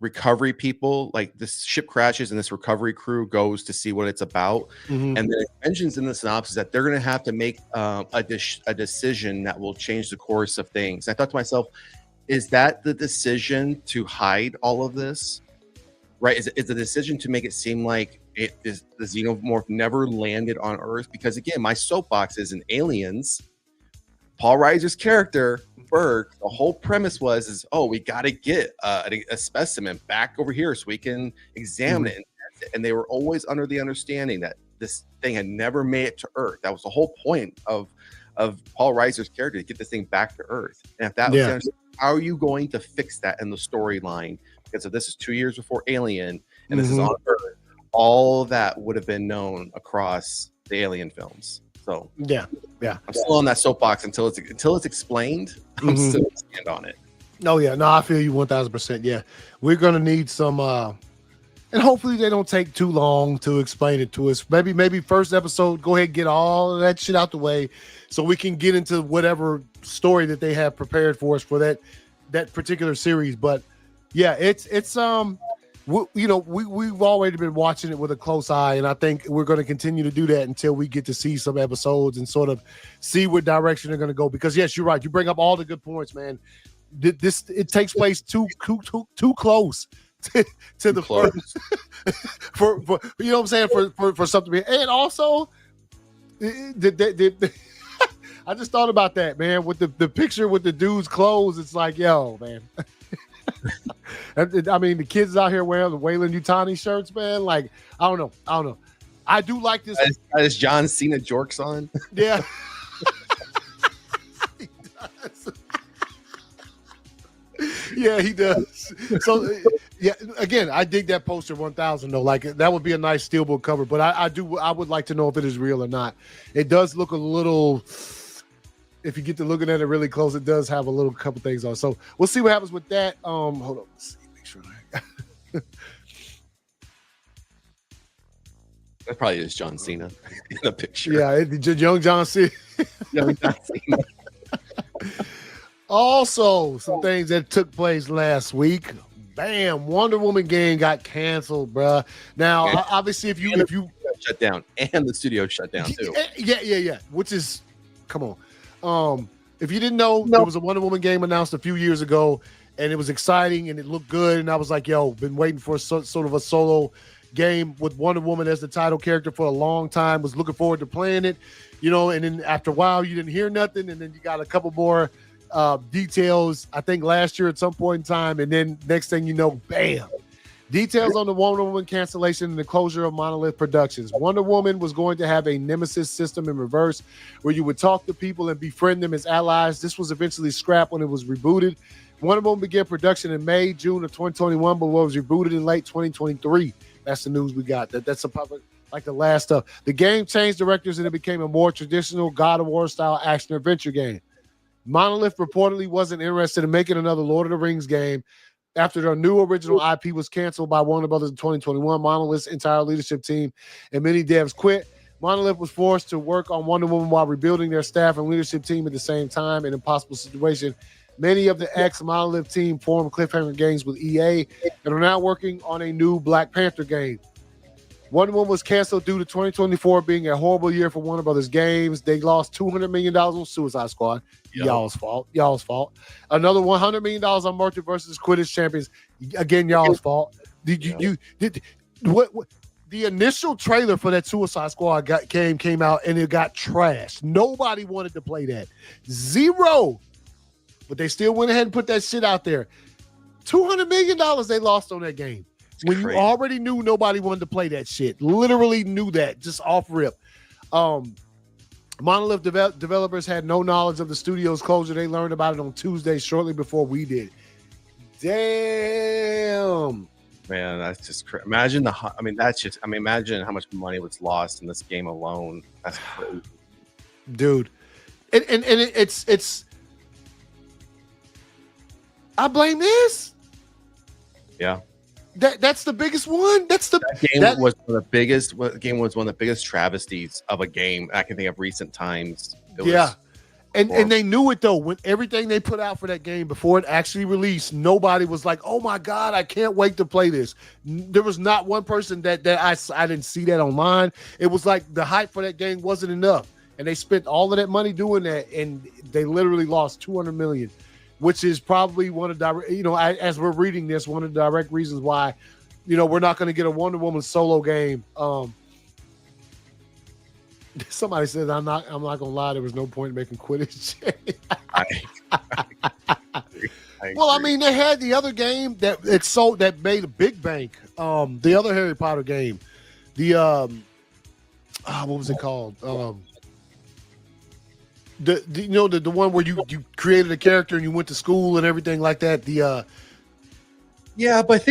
recovery people, like this ship crashes and this recovery crew goes to see what it's about, and then it mentions in the synopsis that they're going to have to make a decision that will change the course of things. I thought to myself, is that the decision to hide all of this, right? Is the decision to make it seem like the xenomorph never landed on Earth? Because again, my soapbox is in Aliens, Paul Reiser's character Berg, the whole premise is we got to get a specimen back over here so we can examine it. And they were always under the understanding that this thing had never made it to Earth. That was the whole point of Paul Reiser's character, to get this thing back to Earth. And if that was, how are you going to fix that in the storyline? Because if this is 2 years before Alien and this is on Earth, all that would have been known across the Alien films. So yeah, I'm still on that soapbox until it's explained. I'm still gonna stand on it. Oh yeah, no, I feel you 1000%. Yeah, we're gonna need some, and hopefully they don't take too long to explain it to us. Maybe first episode, go ahead and get all of that shit out the way, so we can get into whatever story that they have prepared for us for that particular series. But yeah, it's we've already been watching it with a close eye, and I think we're going to continue to do that until we get to see some episodes and sort of see what direction they're going to go. Because yes, you're right. You bring up all the good points, man. It takes place too close to the first for you know what I'm saying, for something. And also, I just thought about that, man, with the picture with the dude's clothes. It's like, yo, man. I mean, the kids out here wearing the Wayland Yutani shirts, man. Like, I don't know. I do like this. As John Cena jorks on. Yeah. He does. Yeah, he does. So, yeah, again, I dig that poster 1000 though. Like, that would be a nice steelbook cover, but I would like to know if it is real or not. It does look a little, if you get to looking at it really close, it does have a little couple things on. So we'll see what happens with that. Hold on, let's see, make sure That probably is John Cena in the picture. Yeah, young John Cena. Young John Cena. Also, some things that took place last week. Bam! Wonder Woman game got canceled, bruh. Now, obviously, if you shut down, and the studio shut down too. Yeah. Which is, come on. If you didn't know, there was a Wonder Woman game announced a few years ago, and it was exciting and it looked good. And I was like, yo, been waiting for sort of a solo game with Wonder Woman as the title character for a long time. Was looking forward to playing it, and then after a while, you didn't hear nothing, and then you got a couple more details, I think last year at some point in time, and then next thing you know, bam, details on the Wonder Woman cancellation and the closure of Monolith Productions. Wonder Woman was going to have a nemesis system in reverse where you would talk to people and befriend them as allies. This was eventually scrapped when it was rebooted. Wonder Woman began production in June of 2021, but was rebooted in late 2023. That's the news we got. That's a public, like the last stuff. The game changed directors and it became a more traditional God of War style action adventure game. Monolith reportedly wasn't interested in making another Lord of the Rings game. After their new original IP was canceled by Warner Brothers in 2021, Monolith's entire leadership team and many devs quit. Monolith was forced to work on Wonder Woman while rebuilding their staff and leadership team at the same time, an impossible situation. Many of the ex-Monolith team formed Cliffhanger Games with EA and are now working on a new Black Panther game. Wonder Woman was canceled due to 2024 being a horrible year for Warner Brothers Games. They lost $200 million on Suicide Squad. Yep. Y'all's fault. Another $100 million on Merchant versus Quidditch Champions. Again, y'all's fault. What the initial trailer for that Suicide Squad came out and it got trashed. Nobody wanted to play that. Zero. But they still went ahead and put that shit out there. $200 million they lost on that game. When you already knew nobody wanted to play that shit. Literally knew that, just off rip. Monolith developers had no knowledge of the studio's closure. They learned about it on Tuesday, shortly before we did. Damn. Man, that's just crazy. Imagine imagine how much money was lost in this game alone. That's crazy. Dude. And it's I blame this. Yeah. That's the biggest one. That game was one of the biggest travesties of a game I can think of recent times. And they knew it though. When everything they put out for that game before it actually released, nobody was like, "Oh my god, I can't wait to play this." There was not one person that I didn't see that online. It was like the hype for that game wasn't enough, and they spent all of that money doing that, and they literally lost $200 million. Which is probably one of the, as we're reading this, one of the direct reasons why, we're not going to get a Wonder Woman solo game. Somebody said, I'm not gonna lie, there was no point in making Quidditch. Well, I mean, they had the other game that made a big bank. The other Harry Potter game, what was it called? The one where you created a character and you went to school and everything like that. Yeah, but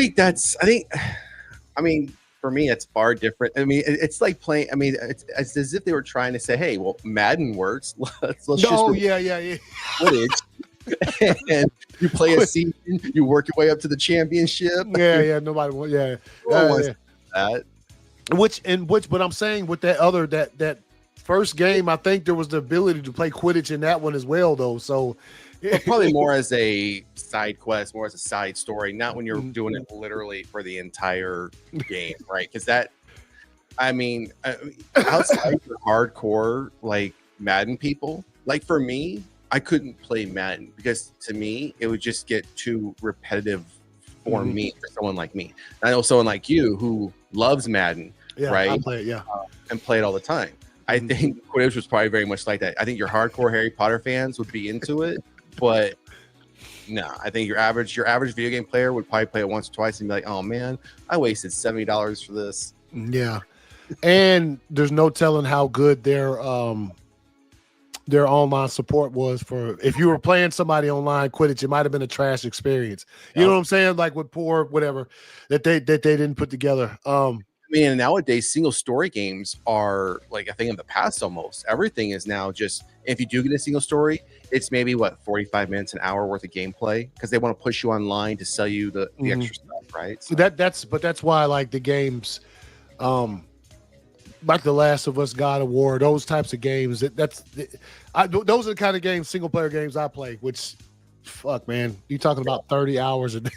I mean, for me, it's far different. I mean, it's like playing. I mean, it's as if they were trying to say, "Hey, well, Madden works. Let's just Quidditch." And you play a season, you work your way up to the championship. Nobody wants. That. But I'm saying with that first game, I think there was the ability to play Quidditch in that one as well, though. So probably more as a side quest, more as a side story, not when you're doing it literally for the entire game, right? Because outside the hardcore like Madden people, like for me, I couldn't play Madden because to me it would just get too repetitive for me, for someone like me. I know someone like you who loves Madden, right? I play it, and play it all the time. I think Quidditch was probably very much like that. I think your hardcore Harry Potter fans would be into it, but no, I think your average video game player would probably play it once or twice and be like, "Oh man, I wasted $70 for this." Yeah, and there's no telling how good their online support was for if you were playing somebody online Quidditch. It might have been a trash experience. You know what I'm saying? Like with poor whatever that they didn't put together. I mean, nowadays single story games are like a thing of the past almost. Everything is now just, if you do get a single story, it's maybe 45 minutes, an hour worth of gameplay because they want to push you online to sell you the extra stuff, right? So that's why like the games, like The Last of Us, God of War, those types of games. Those are the kind of games, single player games I play. Which, fuck, man, you talking about 30 hours a day.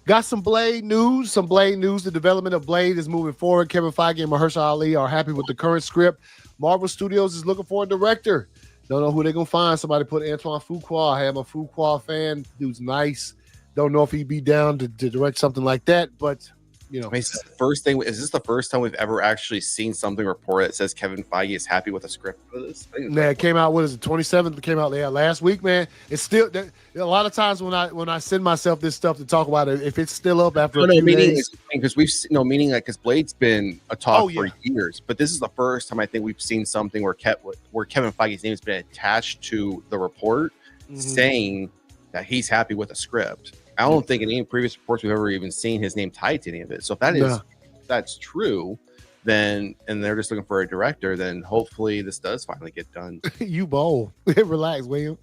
Got some Blade news. The development of Blade is moving forward. Kevin Feige and Mahershala Ali are happy with the current script. Marvel Studios is looking for a director. Don't know who they're gonna find. Somebody put Antoine Fuqua. I am a Fuqua fan. Dude's nice. Don't know if he'd be down to direct something like that, but I mean, is this the first time we've ever actually seen something reported that says Kevin Feige is happy with a script for this? Yeah, it came out. What is it? 27th. It came out last week, man. It's still a lot of times when I send myself this stuff to talk about it, if it's still up after a few days, because because Blade's been a talk for years, but this is the first time I think we've seen something where Kevin Feige's name has been attached to the report, saying that he's happy with a script. I don't think in any previous reports we've ever even seen his name tied to any of it. So if that's true, then and they're just looking for a director, then hopefully this does finally get done. You bold. Relax, William.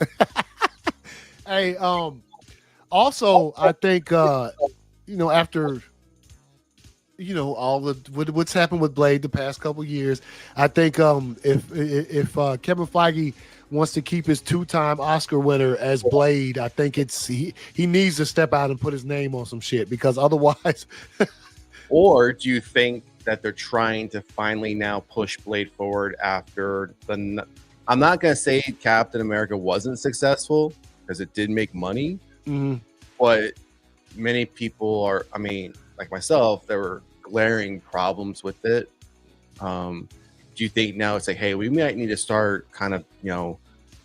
Hey, also I think after all what's happened with Blade the past couple years, I think if Kevin Feige wants to keep his 2-time Oscar winner as Blade, I think he needs to step out and put his name on some shit because otherwise. Or do you think that they're trying to finally now push Blade forward after I'm not going to say Captain America wasn't successful because it did make money, but many people are, like myself, there were glaring problems with it. Do you think now it's like, hey, we might need to start kind of,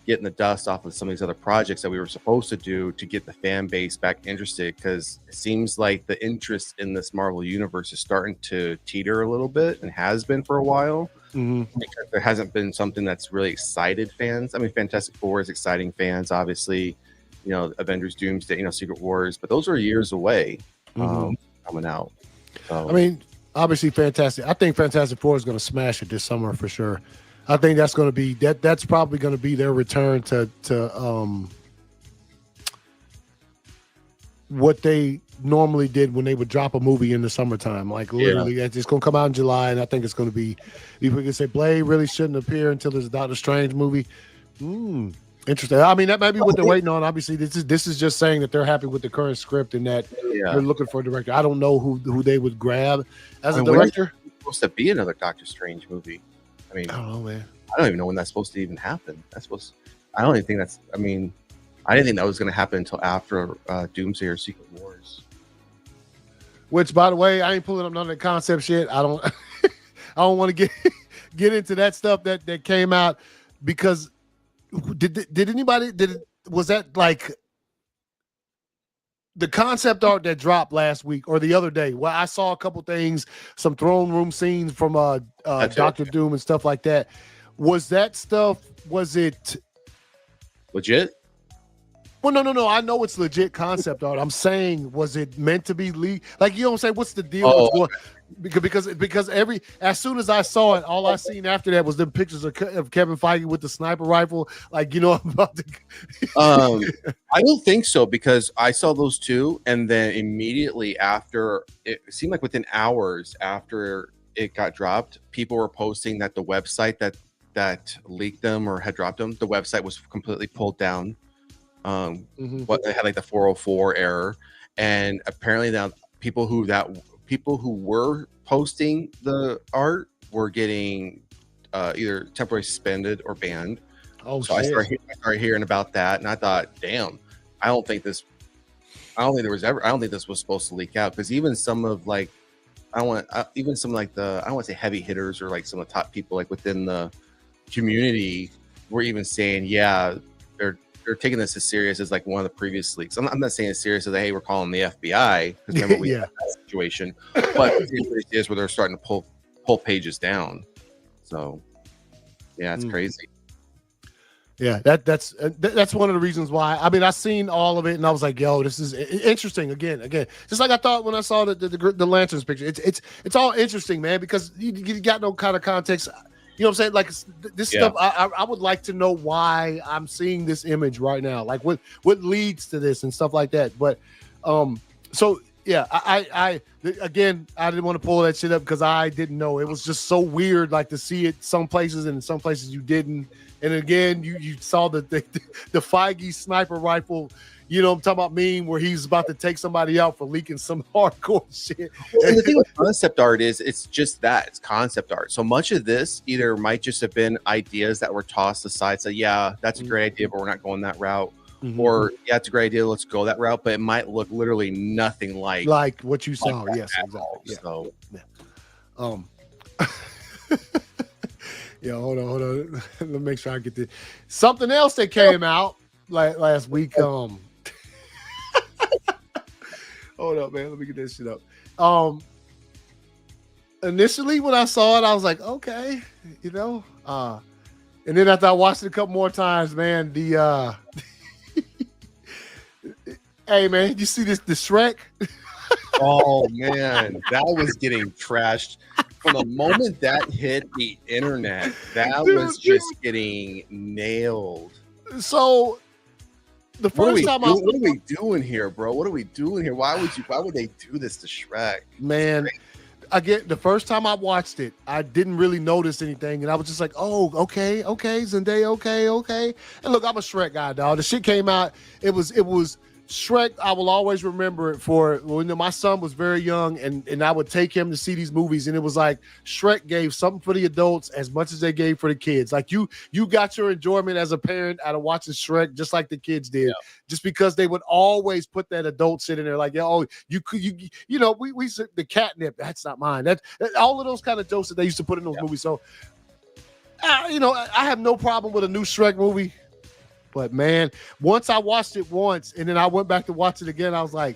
getting the dust off of some of these other projects that we were supposed to do to get the fan base back interested? Because it seems like the interest in this Marvel universe is starting to teeter a little bit, and has been for a while. Because there hasn't been something that's really excited fans. I mean, Fantastic Four is exciting fans, obviously. Avengers, Doomsday, Secret Wars, but those are years away coming out. So. I mean, obviously, I think Fantastic Four is going to smash it this summer for sure. I think that's going to be that's probably going to be their return to what they normally did when they would drop a movie in the summertime. Like literally, it's going to come out in July, and I think it's going to be. People can say Blade really shouldn't appear until there's a Doctor Strange movie. Interesting. I mean, that might be what they're waiting on. Obviously, this is just saying that they're happy with the current script and that they're looking for a director. I don't know who they would grab as a director. It's supposed to be another Doctor Strange movie. I mean, I don't know, man. I don't even know when that's supposed to even happen. I don't even think that's. I mean, I didn't think that was going to happen until after Doomsday or Secret Wars. Which, by the way, I ain't pulling up none of the concept shit. I don't. I don't want to get into that stuff that came out because. Did anybody was that like the concept art that dropped last week or the other day? Well, I saw a couple things, some throne room scenes from Doctor Doom and stuff like that. Was that stuff? Was it legit? Well, no. I know it's legit concept art. I'm saying, was it meant to be leaked? Like, you know what I'm saying? What's the deal? Because as soon as I saw it, all I seen after that was the pictures of Kevin Feige with the sniper rifle. Like, I'm about to. I don't think so, because I saw those too, and then immediately after, it seemed like within hours after it got dropped, people were posting that the website that leaked them or had dropped them, the website was completely pulled down. What they had like the 404 error, and apparently now people who were posting the art were getting either temporarily suspended or banned. I started hearing about that, and I thought, damn, I don't think this was supposed to leak out, because even some of like I don't want to say heavy hitters or like some of the top people like within the community were even saying, they're taking this as serious as like one of the previous leaks. I'm not saying as serious as hey, we're calling the FBI, because remember we had that situation, but it is where they're starting to pull pages down. So it's crazy. Yeah, that's one of the reasons why. I mean, I seen all of it, and I was like, "Yo, this is interesting." Again, just like I thought when I saw the lanterns picture. It's all interesting, man, because you got no kind of context. You know what I'm saying? Like this stuff, I would like to know why I'm seeing this image right now. Like what leads to this and stuff like that. But so yeah, I didn't want to pull that shit up because I didn't know. It was just so weird, like to see it some places and in some places you didn't. And again, you saw the Feige sniper rifle. I'm talking about meme where he's about to take somebody out for leaking some hardcore shit. And the thing with concept art is it's just that. It's concept art. So much of this either might just have been ideas that were tossed aside. So that's a great idea, but we're not going that route. Or it's a great idea, let's go that route, but it might look literally nothing like what you saw. Yes, exactly. So hold on. Let me make sure I get this. Something else that came out like last week. Hold up, man. Let me get this shit up. Initially when I saw it, I was like, okay, and then after I watched it a couple more times, man, hey man, you see the Shrek? Oh man, that was getting trashed. From the moment that hit the internet, that was just getting nailed. So the first time what are we doing here, bro? What are we doing here? Why would they do this to Shrek? Man, the first time I watched it, I didn't really notice anything, and I was just like, oh, okay, Zendaya, okay. And look, I'm a Shrek guy, dog. The shit came out, it was Shrek, I will always remember it for when my son was very young, and I would take him to see these movies, and it was like Shrek gave something for the adults as much as they gave for the kids. Like you got your enjoyment as a parent out of watching Shrek, just like the kids did, just because they would always put that adult shit in there, like, oh, we the catnip, that's not mine. That all of those kind of jokes that they used to put in those movies. So, I have no problem with a new Shrek movie. But man, once I watched it once, and then I went back to watch it again, I was like,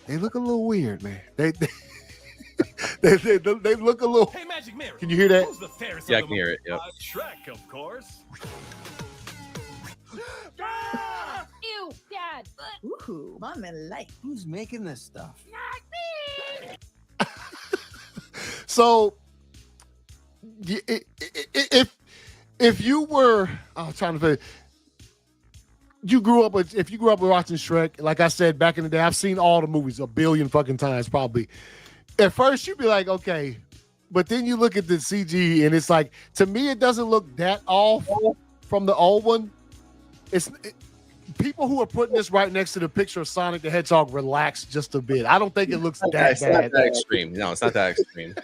they look a little weird, man. They look a little. Hey, Magic Mirror. Can you hear that? Who's the fairest Yeah, I of can hear it. Yep. Shrek, of course. Ew, Dad. Ooh, Mom and light. Who's making this stuff? So, if you were, I was trying to say, if you grew up with watching Shrek, like I said back in the day, I've seen all the movies a billion fucking times probably. At first, you'd be like, okay, but then you look at the CG and it's like, to me, it doesn't look that off from the old one. People who are putting this right next to the picture of Sonic the Hedgehog relax just a bit. I don't think it looks that bad. It's not that extreme. No, it's not that extreme.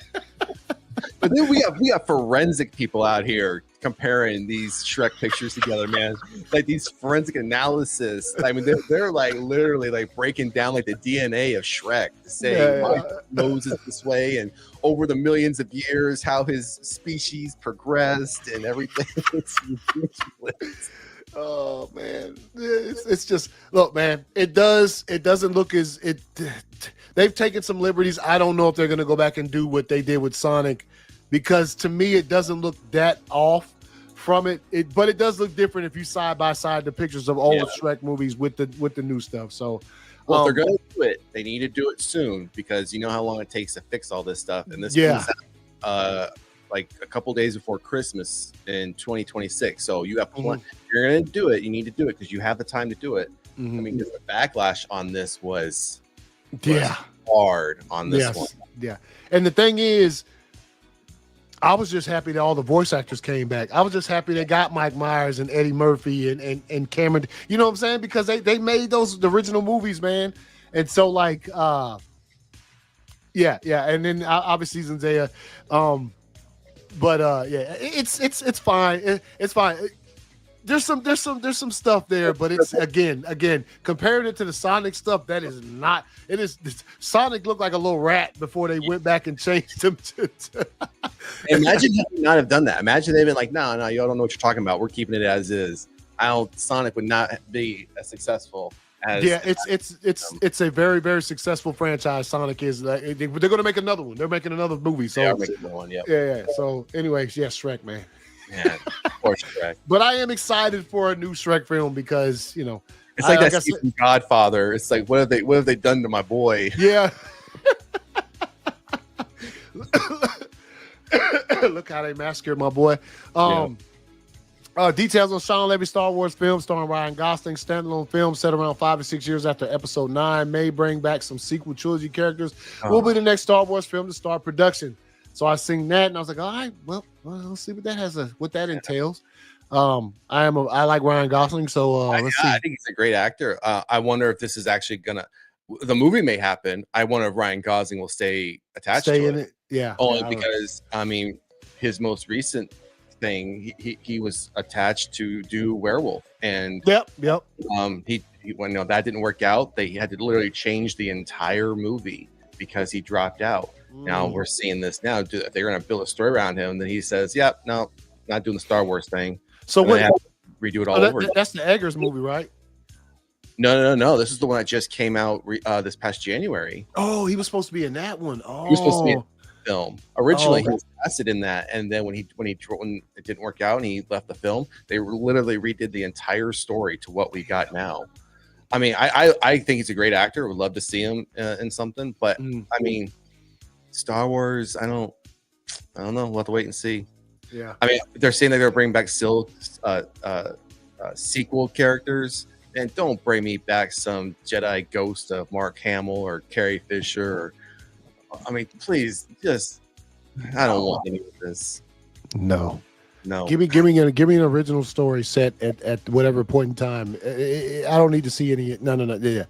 But then we have forensic people out here comparing these Shrek pictures together, man. Like these forensic analysis. I mean, they're like literally like breaking down like the DNA of Shrek to say my nose is this way, and over the millions of years how his species progressed and everything. It's ridiculous. Oh man, it's just, look, man. It doesn't look as it. They've taken some liberties. I don't know if they're going to go back and do what they did with Sonic, because to me it doesn't look that off from it. But it does look different if you side by side the pictures of old Shrek movies with the new stuff. So, well, if they're going to do it, they need to do it soon, because you know how long it takes to fix all this stuff. And this comes out, like a couple days before Christmas in 2026. So you have plenty. If you're going to do it, you need to do it because you have the time to do it. I mean, because the backlash on this was hard on this one. Yeah. And the thing is, I was just happy that all the voice actors came back. I was just happy they got Mike Myers and Eddie Murphy and Cameron. You know what I'm saying? Because they made the original movies, man. And so like, And then obviously Zendaya. It's fine. It's fine. There's some stuff there, but it's again comparing it to the Sonic stuff, that is not. It is Sonic looked like a little rat before they went back and changed him to Imagine had they not have done that. Imagine they've been like, no, y'all don't know what you're talking about. We're keeping it as is. Sonic would not be as successful as. Yeah, it's a very, very successful franchise. Sonic is. They're going to make another one. They're making another movie. So making another one. Yeah. So, anyways, Shrek, man. Man, poor Shrek. But I am excited for a new Shrek film because it's like that scene from Godfather. It's like, what have they done to my boy? Yeah. Look how they massacred my boy. Details on Sean Levy's Star Wars film starring Ryan Gosling, standalone film set around 5 to 6 years after Episode 9, may bring back some sequel trilogy characters. Will be the next Star Wars film to start production. So I seen that and I was like, all right, well, let's see what that entails. I like Ryan Gosling, so let's see. I think he's a great actor. I wonder if this is actually the movie may happen. I wonder if Ryan Gosling will stay attached to in it. Yeah. Only because his most recent thing, he was attached to do Werewolf, and yep. When that didn't work out, they had to literally change the entire movie because he dropped out. Now we're seeing this now. They're going to build a story around him. Then he says, "Yep, no, not doing the Star Wars thing." So we have to redo it all over. That's the Eggers movie, right? No. This is the one that just came out this past January. Oh, he was supposed to be in that one. Oh, he was supposed to be in the film originally. He was casted in that, and then when it didn't work out and he left the film, they literally redid the entire story to what we got now. I mean, I think he's a great actor. Would love to see him in something, but I mean, Star Wars, I don't know. We'll have to wait and see. Yeah. I mean, they're saying they're going to bring back still sequel characters, and don't bring me back some Jedi ghost of Mark Hamill or Carrie Fisher. I mean, please, I don't want any of this. No. No. Give me an original story set at whatever point in time. I don't need to see any. No. Yeah.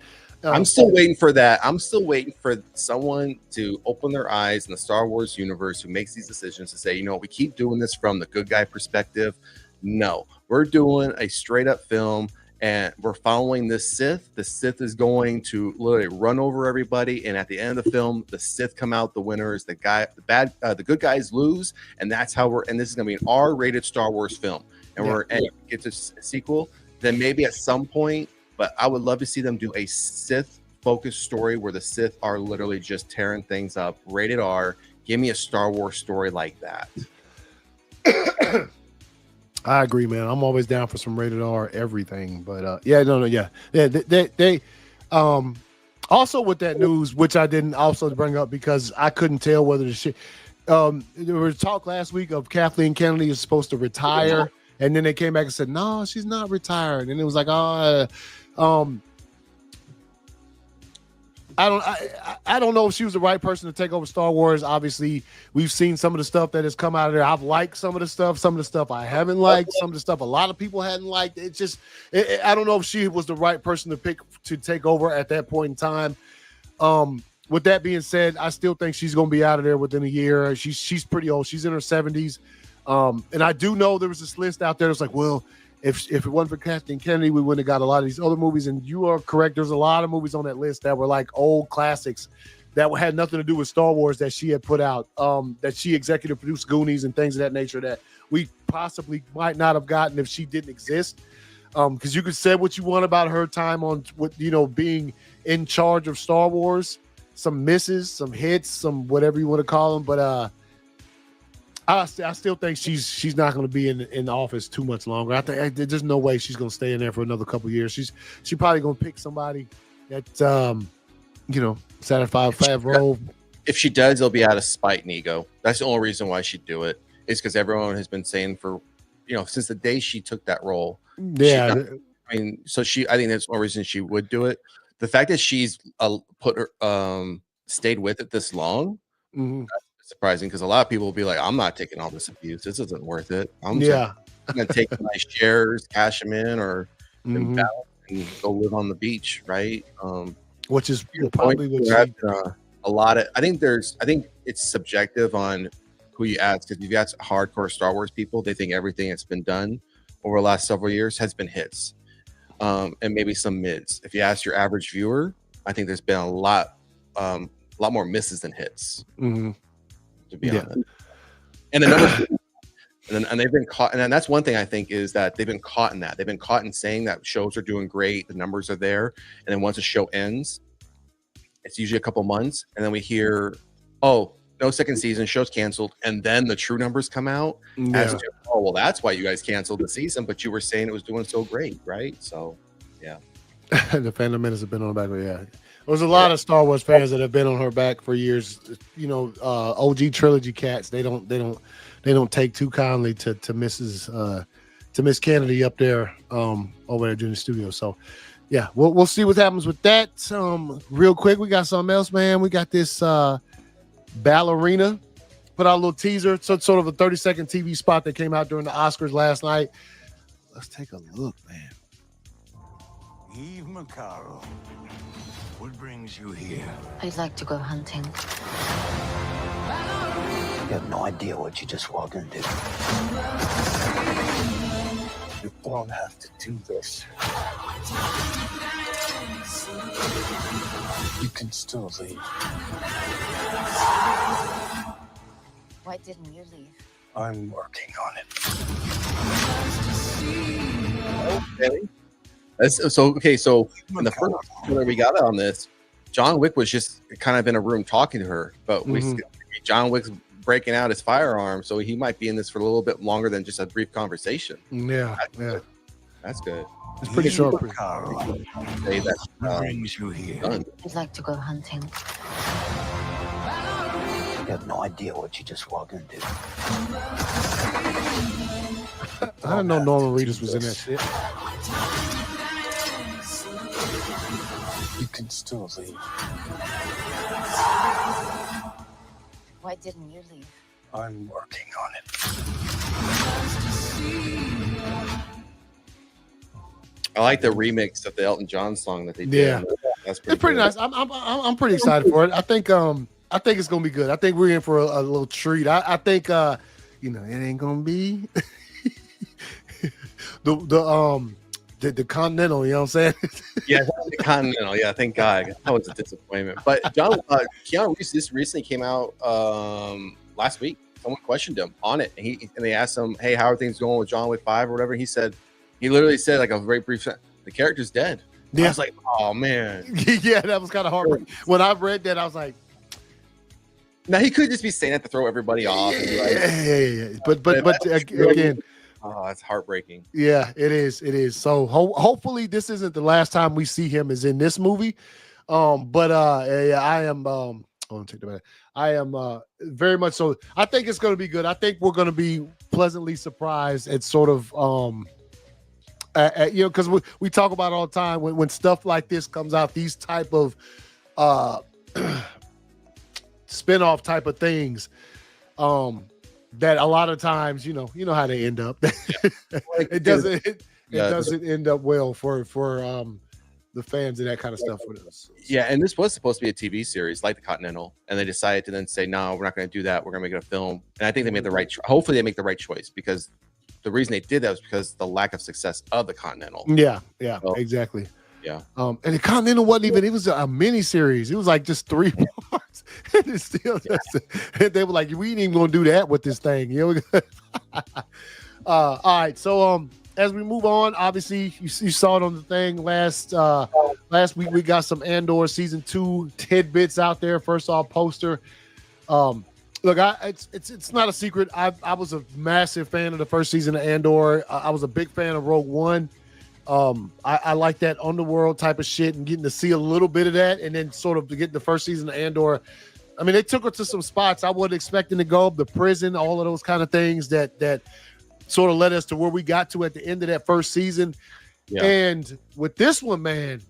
I'm still waiting for that. I'm still waiting for someone to open their eyes in the Star Wars universe who makes these decisions to say, you know, we keep doing this from the good guy perspective. No, we're doing a straight up film and we're following this Sith. The Sith is going to literally run over everybody. And at the end of the film, the Sith come out the winners. The good guys lose. And that's how and this is going to be an R-rated Star Wars film. And and get to a sequel. Then maybe at some point, but I would love to see them do a Sith-focused story where the Sith are literally just tearing things up. Rated R. Give me a Star Wars story like that. I agree, man. I'm always down for some rated R everything. But they also with that news, which I didn't also bring up because I couldn't tell whether the shit. There was talk last week of Kathleen Kennedy is supposed to retire, and then they came back and said, no, she's not retired. And it was like, I don't know if she was the right person to take over Star Wars. Obviously, we've seen some of the stuff that has come out of there. I've liked some of the stuff I haven't liked, some of the stuff a lot of people hadn't liked. It's just, I don't know if she was the right person to pick to take over at that point in time. With that being said, I still think she's going to be out of there within a year. She's pretty old. She's in her 70s. And I do know there was this list out there that's like, well, if it wasn't for Kathleen Kennedy, we wouldn't have got a lot of these other movies. And you are correct. There's a lot of movies on that list that were like old classics that had nothing to do with Star Wars that she had put out, that she executive produced Goonies and things of that nature that we possibly might not have gotten if she didn't exist. Because you could say what you want about her time on, being in charge of Star Wars, some misses, some hits, some whatever you want to call them. But I still think she's not going to be in the office too much longer. I think there's no way she's going to stay in there for another couple of years. She's probably going to pick somebody that satisfied role. If she does, it'll be out of spite and ego. That's the only reason why she'd do it. Is because everyone has been saying for since the day she took that role. Yeah, I think that's the only reason she would do it. The fact that she's stayed with it this long. Mm-hmm. Surprising because a lot of people will be like, I'm not taking all this abuse. This isn't worth it. I'm going to take my shares, cash them in, or and go live on the beach, right? Which is probably a lot of. I think it's subjective on who you ask. Because if you ask hardcore Star Wars people, they think everything that's been done over the last several years has been hits, and maybe some mids. If you ask your average viewer, I think there's been a lot more misses than hits. Mm-hmm. To be honest, and the numbers, and they've been caught, and that's one thing I think is that they've been caught in that. They've been caught in saying that shows are doing great, the numbers are there, and then once a show ends, it's usually a couple months, and then we hear, oh, no second season, show's canceled, and then the true numbers come out. As to, oh, well, that's why you guys canceled the season, but you were saying it was doing so great, right? So, yeah. The Phantom Menace has been on the back, yeah. There's a lot of Star Wars fans that have been on her back for years. OG trilogy cats. They don't take too kindly to Miss Kennedy up there over there in the studio. So yeah, we'll see what happens with that. Real quick, we got something else, man. We got this ballerina. Put out a little teaser, sort of a 30-second TV spot that came out during the Oscars last night. Let's take a look, man. Eve Macaro. What brings you here? I'd like to go hunting. You have no idea what you just walked into. You don't have to do this. You can still leave. Why didn't you leave? I'm working on it. Okay. So in the first trailer we got on this, John Wick was just kind of in a room talking to her, but John Wick's breaking out his firearm, so he might be in this for a little bit longer than just a brief conversation. That's good. It's pretty short. Say that brings you here. I'd like to go hunting. You have no idea what you just walked into. I didn't know Norman Reedus was in that shit. You can still leave. Why didn't you leave? I'm working on it. I like the remix of the Elton John song that they did. Yeah. That's It's pretty good. nice. I'm pretty excited for it. I think it's gonna be good. I think we're in for a little treat. I think it ain't gonna be the Continental. You know what I'm saying? Yeah, the Continental. Yeah, thank God. That was a disappointment. But Keanu Reeves just recently came out last week. Someone questioned him on it, and they asked him, "Hey, how are things going with John Wick 5 or whatever?" He literally said like a very brief sentence, "The character's dead." Yeah. I was like, "Oh man." Yeah, that was kind of hard. When I read that, I was like, Now he could just be saying that to throw everybody off. And be like, yeah. But again. Oh, it's heartbreaking. Yeah, it is. So hopefully this isn't the last time we see him is in this movie. Yeah, I am take that back. I am very much so. I think it's going to be good. I think we're going to be pleasantly surprised at sort of because we talk about it all the time when stuff like this comes out, these type of spin-off type of things. That a lot of times, you know how they end up. It doesn't end up well for the fans and that kind of stuff with us. Yeah, and this was supposed to be a TV series like the Continental, and they decided to then say, no, we're not going to do that. We're going to make it a film. And I think they made the right hopefully they make the right choice, because the reason they did that was because the lack of success of the Continental. Yeah, So, exactly. Yeah. And the Continental wasn't even, it was a mini series. It was like just 3 parts. And it's still they were like, we ain't even gonna do that with this thing. All right. So as we move on, obviously you saw it on the thing last week. We got some Andor season 2 tidbits out there. First off, poster. Look, it's not a secret. I was a massive fan of the first season of Andor. I was a big fan of Rogue One. I like that underworld type of shit and getting to see a little bit of that, and then sort of to get the first season of Andor. I mean, they took her to some spots I wasn't expecting to go, the prison, all of those kind of things that sort of led us to where we got to at the end of that first season. Yeah. And with this one, man,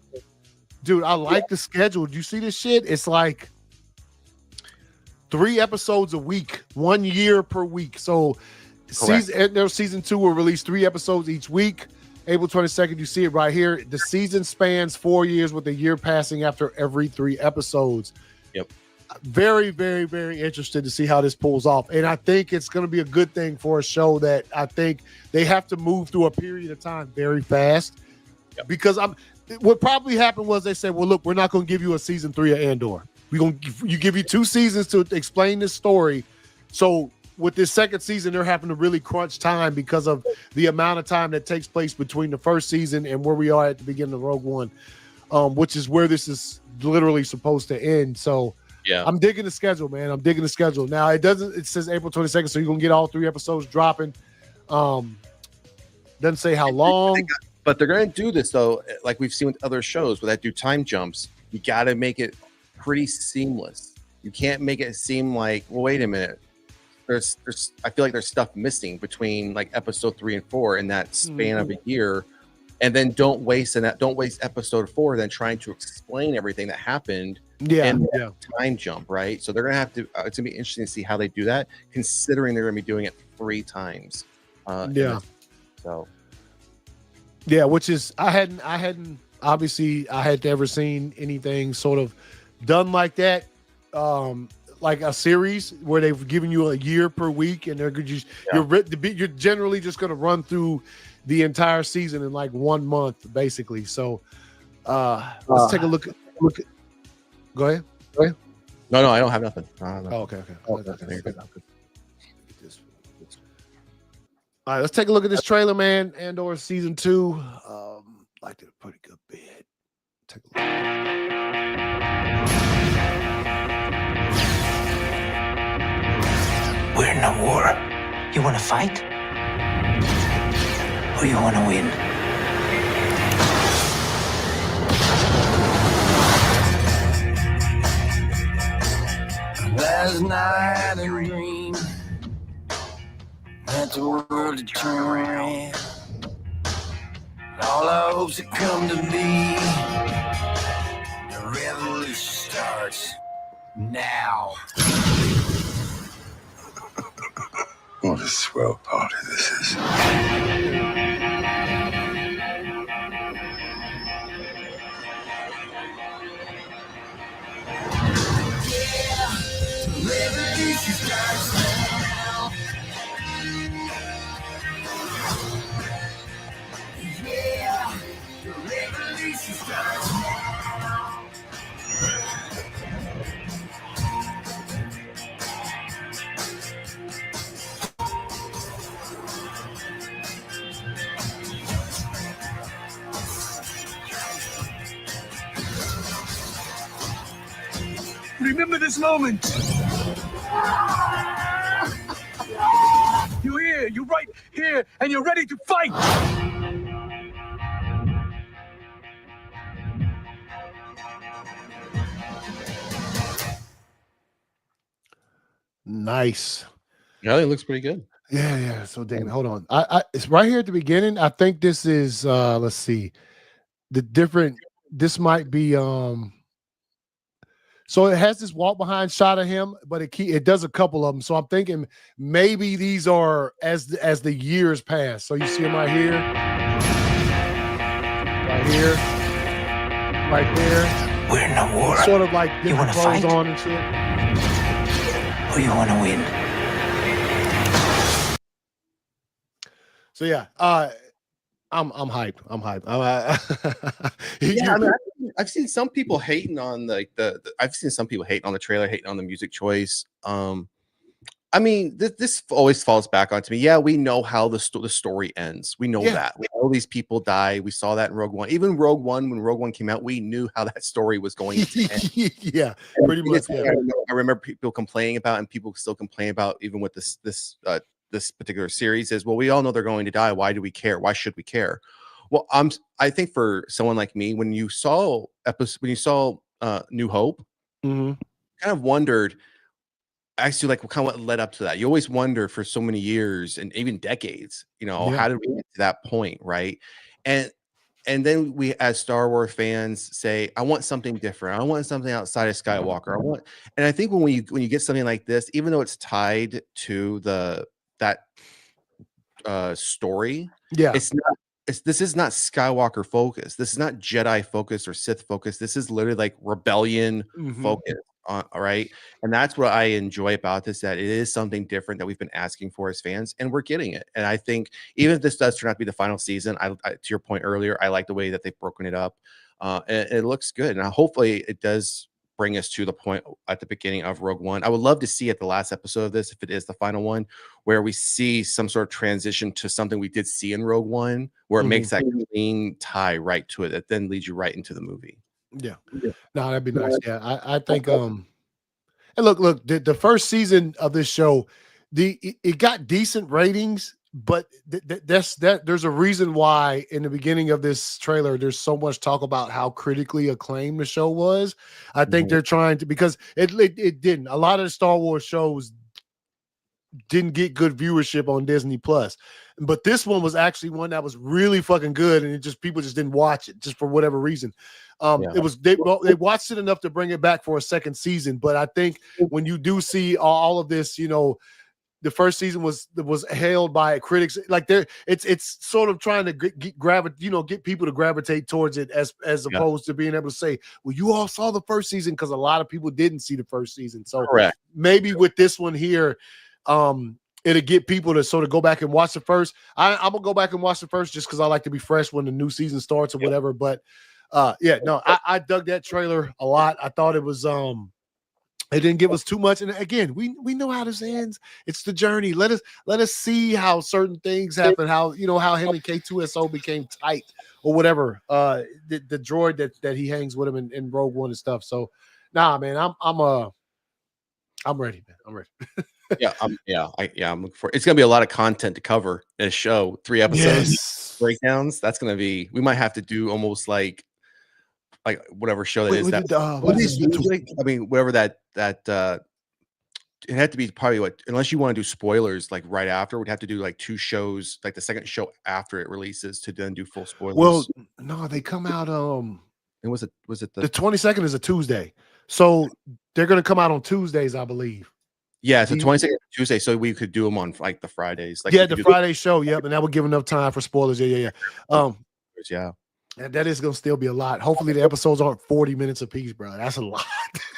dude, I like the schedule. Do you see this shit? It's like 3 episodes a week, 1 year per week. So season 2 will release 3 episodes each week. April 22nd, you see it right here. The season spans 4 years with a year passing after every 3 episodes. Yep. Very, very, very interested to see how this pulls off. And I think it's going to be a good thing for a show that I think they have to move through a period of time very fast. Yep. Because what probably happened was they said, well, look, we're not going to give you a season 3 of Andor. We're going to give you 2 seasons to explain this story. So with this second season, they're having to really crunch time because of the amount of time that takes place between the first season and where we are at the beginning of Rogue One, which is where this is literally supposed to end. So yeah, I'm digging the schedule, man. I'm digging the schedule. Now it says April 22nd, so you're gonna get all 3 episodes dropping. Doesn't say how long. But they're gonna do this though, like we've seen with other shows where they do time jumps. You gotta make it pretty seamless. You can't make it seem like, well, wait a minute. There's I feel like there's stuff missing between like episode 3 and 4 in that span of a year, and then don't waste episode 4 then trying to explain everything that happened time jump, right? So they're gonna have to it's gonna be interesting to see how they do that, considering they're gonna be doing it 3 times. Which is I hadn't obviously I had never seen anything sort of done like that. Like a series where they've given you a year per week, and you're generally just going to run through the entire season in like 1 month, basically. So let's take a look. Go ahead. No, I don't have nothing. Okay. All right, let's take a look at this trailer, man. Andor season 2. Like did a pretty good bid. Take a look. We're in a war. You want to fight? Or you want to win? Last night I dreamed that the world had turned. All our hopes had come to be. The revolution starts now. What a swell party this is. Remember this moment. You're here, you're right here, and you're ready to fight. Nice. Yeah, it looks pretty good. Yeah. So dang, hold on. It's right here at the beginning. I think this is let's see. The different this might be so it has this walk behind shot of him, but it does a couple of them. So I'm thinking maybe these are as the years pass. So you see him right here, right there. We're in a war. Sort of like You different wanna clothes fight? on and shit. Or you want to win? So yeah, I'm hyped. I'm hyped. Yeah, I mean, I've seen some people hating on I've seen some people hating on the trailer, hating on the music choice. I mean, this always falls back onto me. Yeah, we know how the story ends. We know that. We know these people die. We saw that in Rogue One. Even Rogue One, when Rogue One came out, we knew how that story was going to end. Yeah, pretty much. Yeah. I remember people complaining about, and people still complain about, even with this particular series, is, well, we all know they're going to die. Why do we care? Why should we care? Well, I think for someone like me, when you saw New Hope, kind of wondered actually like kind of what led up to that. You always wonder for so many years and even decades, how did we get to that point, right? And then we, as Star Wars fans, say, I want something different. I want something outside of Skywalker. And I think when you get something like this, even though it's tied to that story, this is not Skywalker focused. This is not Jedi focused or Sith focused. This is literally like rebellion focused. All right. And that's what I enjoy about this, that it is something different that we've been asking for as fans, and we're getting it. And I think even if this does turn out to be the final season, I to your point earlier, I like the way that they've broken it up. And it looks good. And hopefully it does bring us to the point at the beginning of Rogue One. I would love to see at the last episode of this, if it is the final one, where we see some sort of transition to something we did see in Rogue One, where it makes that clean tie right to it, that then leads you right into the movie. Yeah. No, that'd be nice. Yeah, I think and look, the first season of this show, it got decent ratings, but there's a reason why in the beginning of this trailer there's so much talk about how critically acclaimed the show was. I think they're trying to, because it didn't. A lot of the Star Wars shows didn't get good viewership on Disney Plus, but this one was actually one that was really fucking good, and people just didn't watch it just for whatever reason. It was they watched it enough to bring it back for a second season. But I think when you do see all of this, the first season was hailed by critics. Like it's sort of trying to get people to gravitate towards it as opposed to being able to say, well, you all saw the first season, because a lot of people didn't see the first season. So maybe with this one here, it'll get people to sort of go back and watch the first. I'm gonna go back and watch the first just because I like to be fresh when the new season starts or whatever. But I dug that trailer a lot. I thought it was it didn't give us too much. And again, we know how this ends. It's the journey. Let us see how certain things happen, how how him and K2SO became tight or whatever. The droid that he hangs with him in Rogue One and stuff. So nah, man, I'm ready, man. I'm ready. I'm looking for. It's gonna be a lot of content to cover in a show. 3 episodes, breakdowns. That's gonna be. We might have to do almost like whatever show that is. I mean, whatever that it had to be probably unless you want to do spoilers like right after, we'd have to do like 2 shows, like the second show after it releases, to then do full spoilers. Well, no, they come out. And was it the 22nd is a Tuesday, so they're gonna come out on Tuesdays, I believe. Yeah, so 22nd Tuesday, so we could do them on like the Fridays. Like Yeah, the Friday show. Yep, and that would give enough time for spoilers. Yeah. Yeah. And that is gonna still be a lot. Hopefully, the episodes aren't 40 minutes apiece, bro. That's a lot.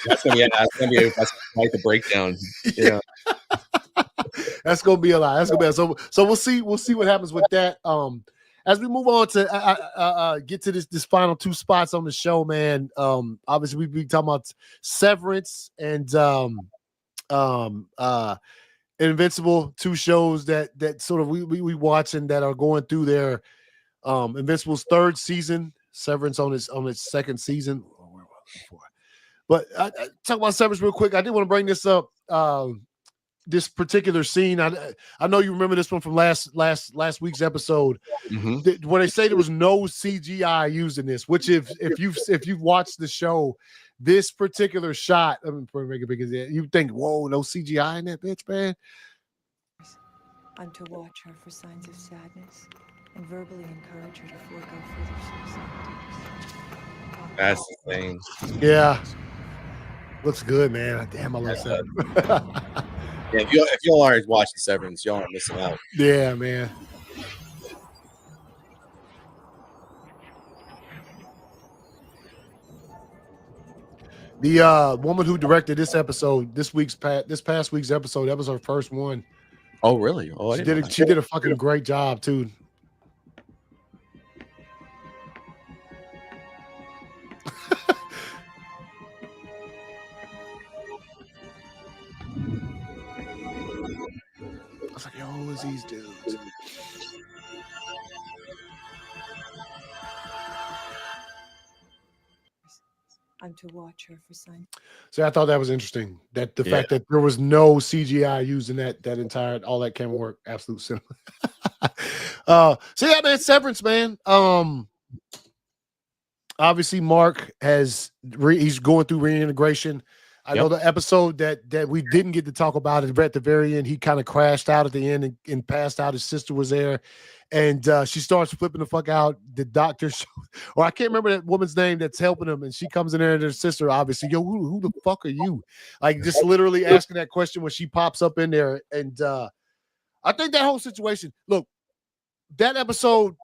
That's gonna be quite the breakdown. Yeah. That's gonna be a lot. That's gonna be so. We'll see. We'll see what happens with that. As we move on to get to this final two spots on the show, man. Obviously we be talking about Severance and Invincible, two shows that sort of we watching that are going through their Invincible's third season, Severance on its second season. But talk about Severance real quick. I did want to bring this up. This particular scene, I know you remember this one from last week's episode, where they say there was no CGI used in this. Which if you've watched the show, this particular shot, I mean, you think, whoa, no CGI in that bitch, man. I'm to watch her for signs of sadness and verbally encourage her to forego further suicide. That's the thing. Yeah, looks good, man. Damn, I love that. Yeah, if y'all aren't watching Severance, y'all aren't missing out. Yeah, man. The woman who directed this episode, this past week's episode, that was her first one. Oh, really? Oh, she did a fucking great job too. I was like, yo, who is these dudes? I'm to watch her for signs. So I thought that was interesting. That the fact that there was no CGI used in that entire all that camera work, absolute cinema. So yeah, man, Severance, man. Obviously, Mark he's going through reintegration. I know the episode that we didn't get to talk about is at the very end. He kind of crashed out at the end and passed out. His sister was there, and she starts flipping the fuck out. The doctor, or I can't remember that woman's name that's helping him, and she comes in there and her sister, obviously, yo, who the fuck are you? Like just literally asking that question when she pops up in there, and I think that whole situation. Look, that episode,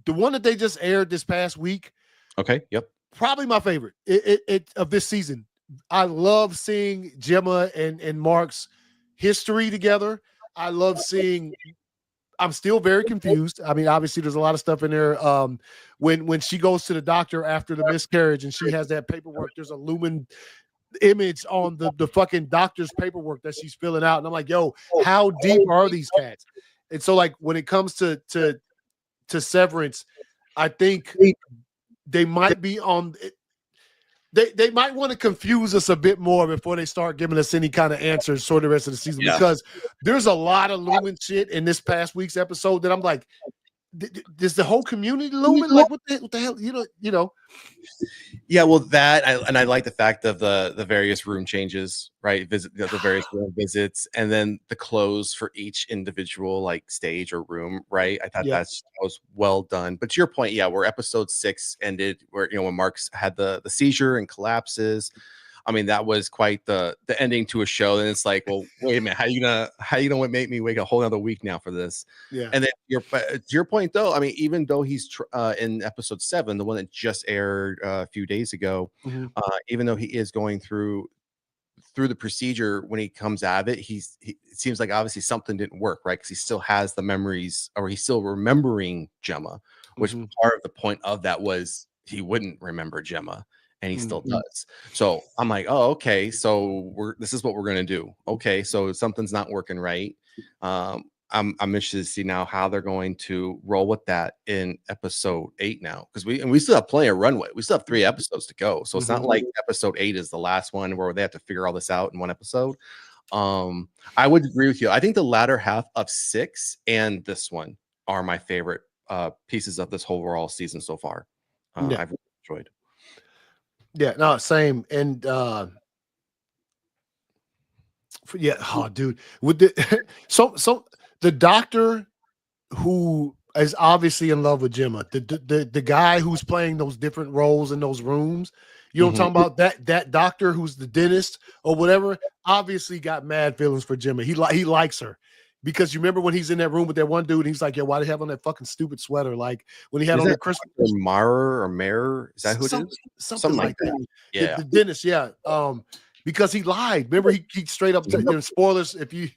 the one that they just aired this past week. Okay. Yep. Probably my favorite it of this season. I love seeing Gemma and Mark's history together. I love seeing. I'm still very confused. I mean, obviously, there's a lot of stuff in there. When she goes to the doctor after the miscarriage and she has that paperwork, there's a lumen image on the fucking doctor's paperwork that she's filling out, and I'm like, yo, how deep are these cats? And so, like, when it comes to Severance, I think they might be on. They might want to confuse us a bit more before they start giving us any kind of answers for the rest of the season, because there's a lot of Lumen shit in this past week's episode that I'm like, does the whole community Lumen? Like, what the hell? You know? Yeah, well, I like the fact of the various room changes, right? The various room visits, and then the clothes for each individual like stage or room, right? I thought that was well done. But to your point, where episode 6 ended, where when Mark's had the seizure and collapses, I mean, that was quite the ending to a show. And it's like, well, wait a minute, how you gonna make me wait a whole other week now for this? Yeah. And then to your point, though, I mean, even though he's in episode 7, the one that just aired a few days ago, even though he is going through the procedure, when he comes out of it, it seems like obviously something didn't work, right? Because he still has the memories, or he's still remembering Gemma, which part of the point of that was he wouldn't remember Gemma. And he still does. So I'm like, oh, okay. So this is what we're gonna do. Okay, so something's not working right. I'm interested to see now how they're going to roll with that in episode 8 now, because we still have plenty of runway. We still have 3 episodes to go. So it's not like episode 8 is the last one where they have to figure all this out in one episode. I would agree with you. I think the latter half of 6 and this one are my favorite pieces of this whole overall season so far. I've really enjoyed. Yeah, no, same. And dude, with the the doctor who is obviously in love with Gemma, the guy who's playing those different roles in those rooms, You know what I'm talking about? That doctor who's the dentist or whatever obviously got mad feelings for Gemma. He likes her. Because you remember when he's in that room with that one dude, and he's like, "Yo, why do you have on that fucking stupid sweater?" Like when he had on that Christmas Mara or Mare, is that who it is? Something like that. Yeah, the dentist, yeah. Because he lied. Remember, he straight up spoilers. If you,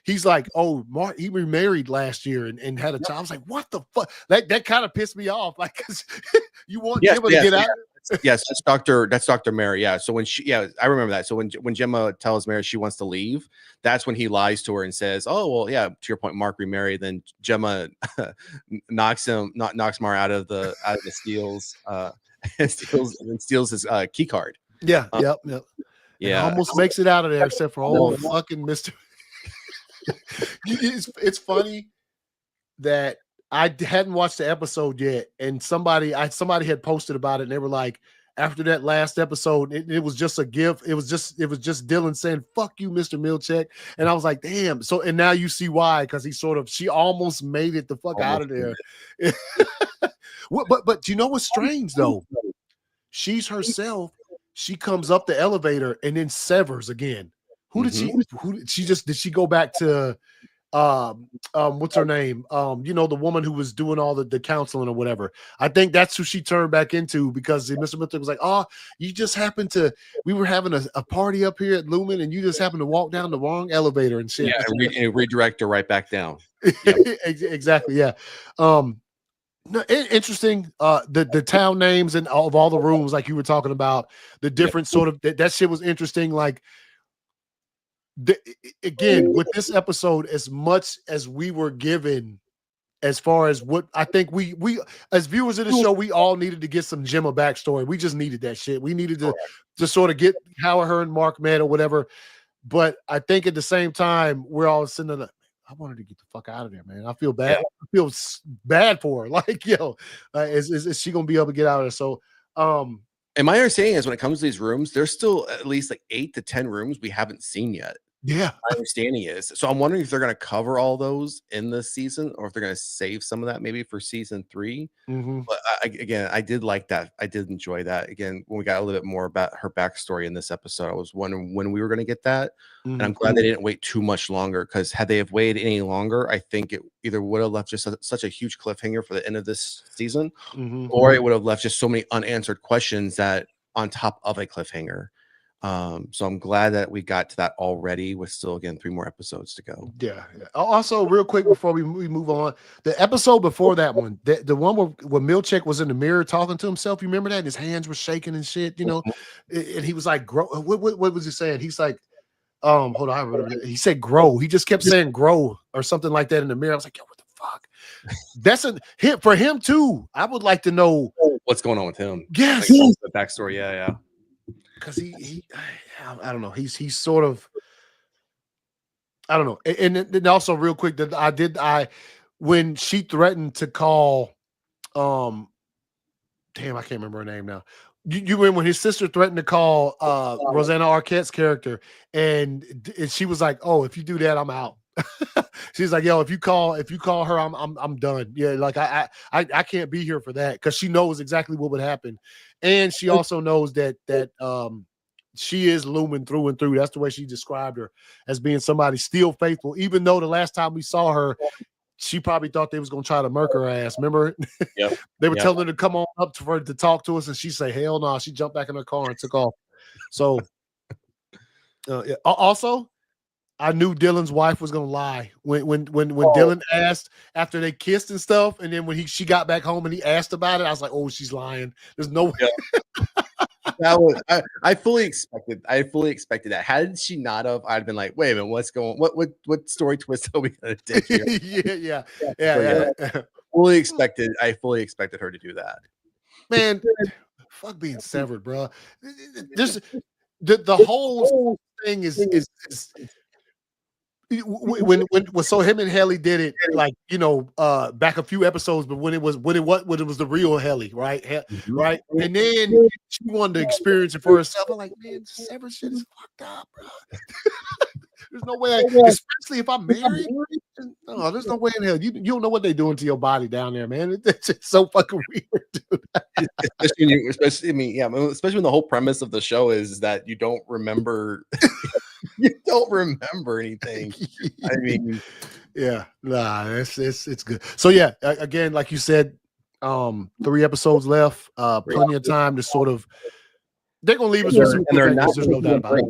he's like, "Oh, Mark, he remarried last year and had a child." I was like, "What the fuck?" That kind of pissed me off. Like, cause you want Gemma to get out. Yes, that's Dr. Mary. Yeah. So when I remember that. So when Gemma tells Mary she wants to leave, that's when he lies to her and says, "Oh, well, yeah, to your point, Mark remarried." Then Gemma knocks Mara out of the steals, and steals his key card. Yeah, yep. Yeah. Almost makes it out of there, except for fucking Mr. It's funny that I hadn't watched the episode yet, and somebody had posted about it, and they were like, after that last episode, it was just a gift. It was just Dylan saying, "Fuck you, Mr. Milchick," and I was like, "Damn!" So, and now you see why, because she almost made it the fuck out of there. But you know what's strange though? She's herself. She comes up the elevator and then severs again. Who did did she go back to? What's her name? The woman who was doing all the counseling or whatever. I think that's who she turned back into, because Mr. Milchick was like, "Oh, you just happened to, we were having a party up here at Lumen and you just happened to walk down the wrong elevator and shit." Yeah, and redirect her right back down. Yep. Exactly. Yeah. No, interesting. The town names and of all the rooms, like you were talking about, the different sort of that shit was interesting. Like, again, with this episode, as much as we were given, as far as what I think we as viewers of the show, we all needed to get some Gemma backstory. We just needed that shit. We needed to sort of get how her and Mark met or whatever. But I think at the same time, we're all sitting there like, I wanted to get the fuck out of there, man. I feel bad. Yeah. I feel bad for her. Like, is she gonna be able to get out of there? So, and my understanding is when it comes to these rooms, there's still at least like 8 to 10 rooms we haven't seen yet. Yeah, my understanding is. So I'm wondering if they're going to cover all those in this season, or if they're going to save some of that maybe for season 3. But I did like that. I did enjoy that. Again, when we got a little bit more about her backstory in this episode, I was wondering when we were going to get that. And I'm glad they didn't wait too much longer, because had they have waited any longer, I think it either would have left just such a huge cliffhanger for the end of this season, or it would have left just so many unanswered questions that on top of a cliffhanger. So I'm glad that we got to that already, with still, again, 3 more episodes to go. Yeah. Also, real quick before we move on, the episode before that one, the one where Milchick was in the mirror talking to himself, you remember that? And his hands were shaking and shit, and he was like, "Grow." What was he saying? He's like, hold on, I remember. He said "grow." He just kept saying "grow" or something like that in the mirror. I was like, "Yo, what the fuck?" That's a hit for him too. I would like to know what's going on with him. Yes, like, the backstory. Yeah. Because I don't know. He's sort of, I don't know. And then also real quick, that when she threatened to call, damn, I can't remember her name now. You remember when his sister threatened to call Rosanna Arquette's character, and she was like, "Oh, if you do that, I'm out." She's like, "Yo, if you call her, I'm done." Yeah, like I can't be here for that, because she knows exactly what would happen, and she also knows that she is Lumen through and through. That's the way she described her, as being somebody still faithful, even though the last time we saw her, she probably thought they was gonna try to murk her ass. Remember? Yep. They were telling her to come on up to talk to us, and she said, "Hell no!" She jumped back in her car and took off. So, yeah. Also, I knew Dylan's wife was gonna lie when Dylan asked after they kissed and stuff, and then when she got back home and he asked about it, I was like, "Oh, she's lying." There's no way. Yeah. That was I fully expected that. Had she not have, I'd been like, wait a minute, what's going? What story twist are we gonna take here? yeah. I fully expected her to do that. Man, fuck being severed, bro. This the whole thing is when so him and Helly did it, like, back a few episodes, but when it was the real Helly, right? Right. And then she wanted to experience it for herself. I'm like, man, severed shit is fucked up, bro. There's no way, especially if I'm married. No, there's no way in hell. You don't know what they're doing to your body down there, man. It's just so fucking weird, dude. Especially when the whole premise of the show is that you don't remember anything. I mean, yeah, nah, it's good. So yeah, again, like you said, 3 episodes left, plenty of time to sort of. They're gonna leave us with some cliffhangers. There's no doubt about it.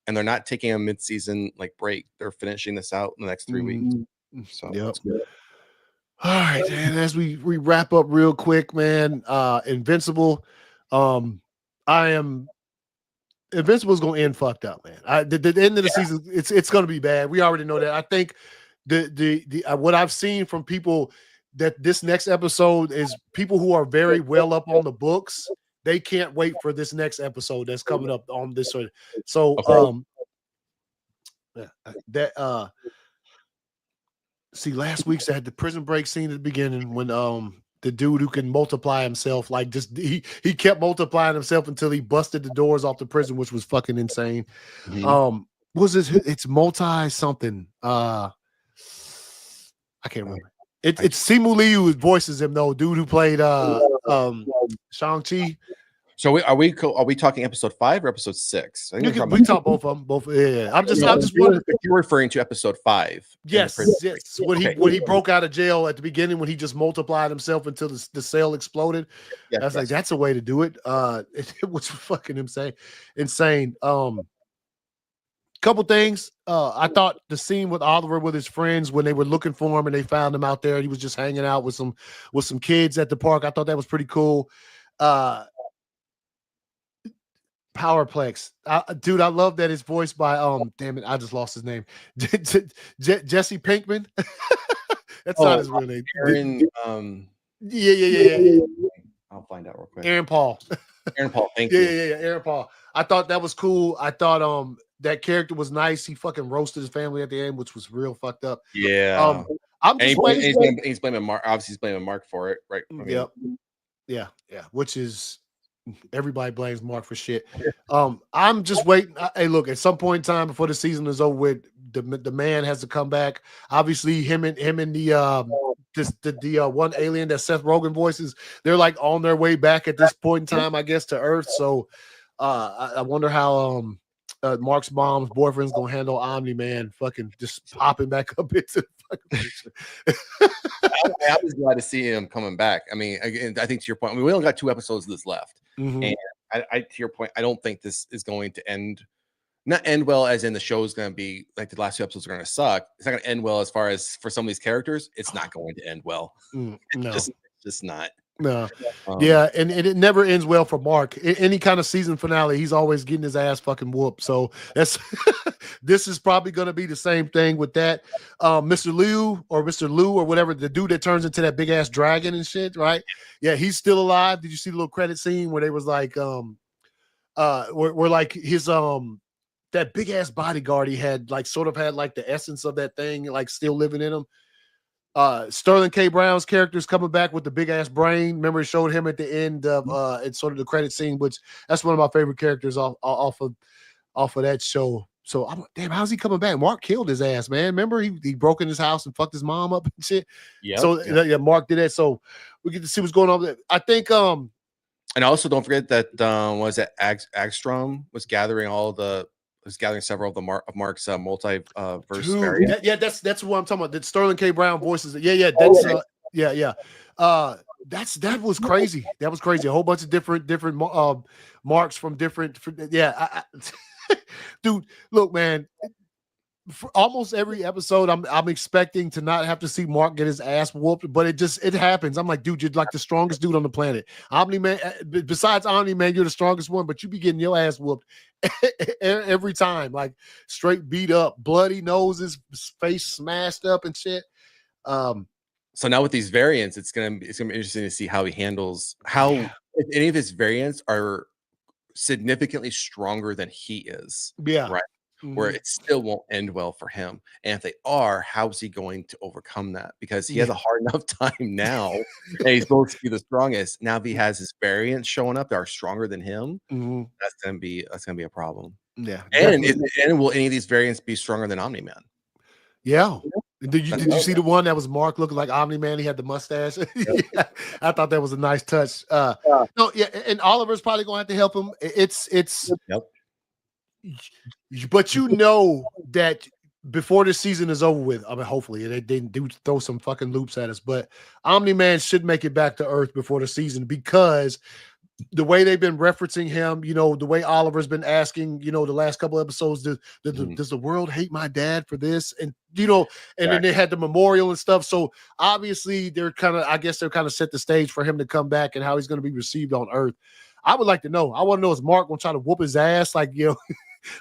And they're not taking a mid-season break. They're finishing this out in the next 3 weeks. So Yep. that's good. All right, and as we wrap up real quick, man, Invincible. Invincible's gonna end fucked up, man. The end of the season, it's gonna be bad. We already know that. I think the what I've seen from people that this next episode is people who are very well up on the books. They can't wait for this next episode that's coming up on this. So, see, last week's I had the prison break scene at the beginning when the dude who can multiply himself, he kept multiplying himself until he busted the doors off the prison, which was fucking insane. Was this? It's multi something. I can't remember. It's Simu Liu who voices him though, dude who played Shang-Chi. So are we talking episode 5 or episode 6? We talk both of them. Both. Yeah. I'm just wondering if you're referring to episode 5. Yes. When he broke out of jail at the beginning, when he just multiplied himself until the cell exploded. Yes, I was like, that's a way to do it. It was fucking insane. Couple things. I thought the scene with Oliver with his friends when they were looking for him and they found him out there, he was just hanging out with some kids at the park. I thought that was pretty cool. Powerplex, dude, I love that it's voiced by damn it, I just lost his name. Jesse Pinkman. That's not his real name. Aaron, yeah. I'll find out real quick. Aaron Paul. Thank you. Yeah, Aaron Paul. I thought that was cool. I thought that character was nice. He fucking roasted his family at the end, which was real fucked up. Yeah. I'm just waiting. He's blaming Mark. Obviously, he's blaming Mark for it, right? Yep. Yeah. Which is everybody blames Mark for shit. I'm just waiting. Hey, look, at some point in time before the season is over with, the man has to come back. Obviously, him and the one alien that Seth Rogen voices, they're like on their way back at this point in time, I guess, to Earth. So I wonder how Mark's mom's boyfriend's gonna handle Omni-Man fucking just popping back up into the fucking I was glad to see him coming back. I mean, again, I think to your point, we only got 2 episodes of this left. And to your point, I don't think this is going to not end well as in the show is going to be like the last 2 episodes are going to suck. It's not going to end well as far as for some of these characters. It's not going to end well. No, just not. No. Yeah, and it never ends well for Mark. Any kind of season finale, he's always getting his ass fucking whooped. So that's this is probably going to be the same thing with that. Mr. Liu or whatever, the dude that turns into that big ass dragon and shit, right? Yeah, he's still alive. Did you see the little credit scene where they was like, where like his that big ass bodyguard he had sort of had the essence of that thing still living in him. Sterling K. Brown's character is coming back with the big ass brain. Remember, it showed him at the end of it's sort of the credit scene, which that's one of my favorite characters off of that show. So I'm damn, how's he coming back? Mark killed his ass, man. Remember, he broke in his house and fucked his mom up and shit. Yeah. So yeah, Mark did that. So we get to see what's going on there. I think and also don't forget that was it Agstrom was gathering several of Mark's multiverse variants. Yeah, that's what I'm talking about. That Sterling K. Brown voices. Yeah, that's that was crazy. That was crazy. A whole bunch of different marks from different. Dude, look, man. For almost every episode, I'm expecting to not have to see Mark get his ass whooped, but it happens. I'm like, dude, you're like the strongest dude on the planet. Omni-Man, besides Omni-Man, you're the strongest one, but you be getting your ass whooped every time, straight beat up, bloody noses, face smashed up and shit. So now with these variants, it's gonna be interesting to see how he handles if any of his variants are significantly stronger than he is. Yeah, right. Where it still won't end well for him. And if they are, how is he going to overcome that? Because he has a hard enough time now, and he's supposed to be the strongest. Now, if he has his variants showing up that are stronger than him, that's gonna be a problem. Yeah. And will any of these variants be stronger than Omni-Man? Yeah. Did you see the one that was Mark looking like Omni-Man? He had the mustache. Yeah, I thought that was a nice touch. No, yeah, and Oliver's probably gonna have to help him. It's Yep. but you know that before this season is over with, I mean, hopefully they didn't do throw some fucking loops at us, but Omni-Man should make it back to Earth before the season because the way they've been referencing him, the way Oliver's been asking, the last couple episodes, does the world hate my dad for this? And then they had the memorial and stuff. So obviously they're kind of set the stage for him to come back and how he's going to be received on Earth. I would like to know. I want to know, is Mark going to try to whoop his ass? Like,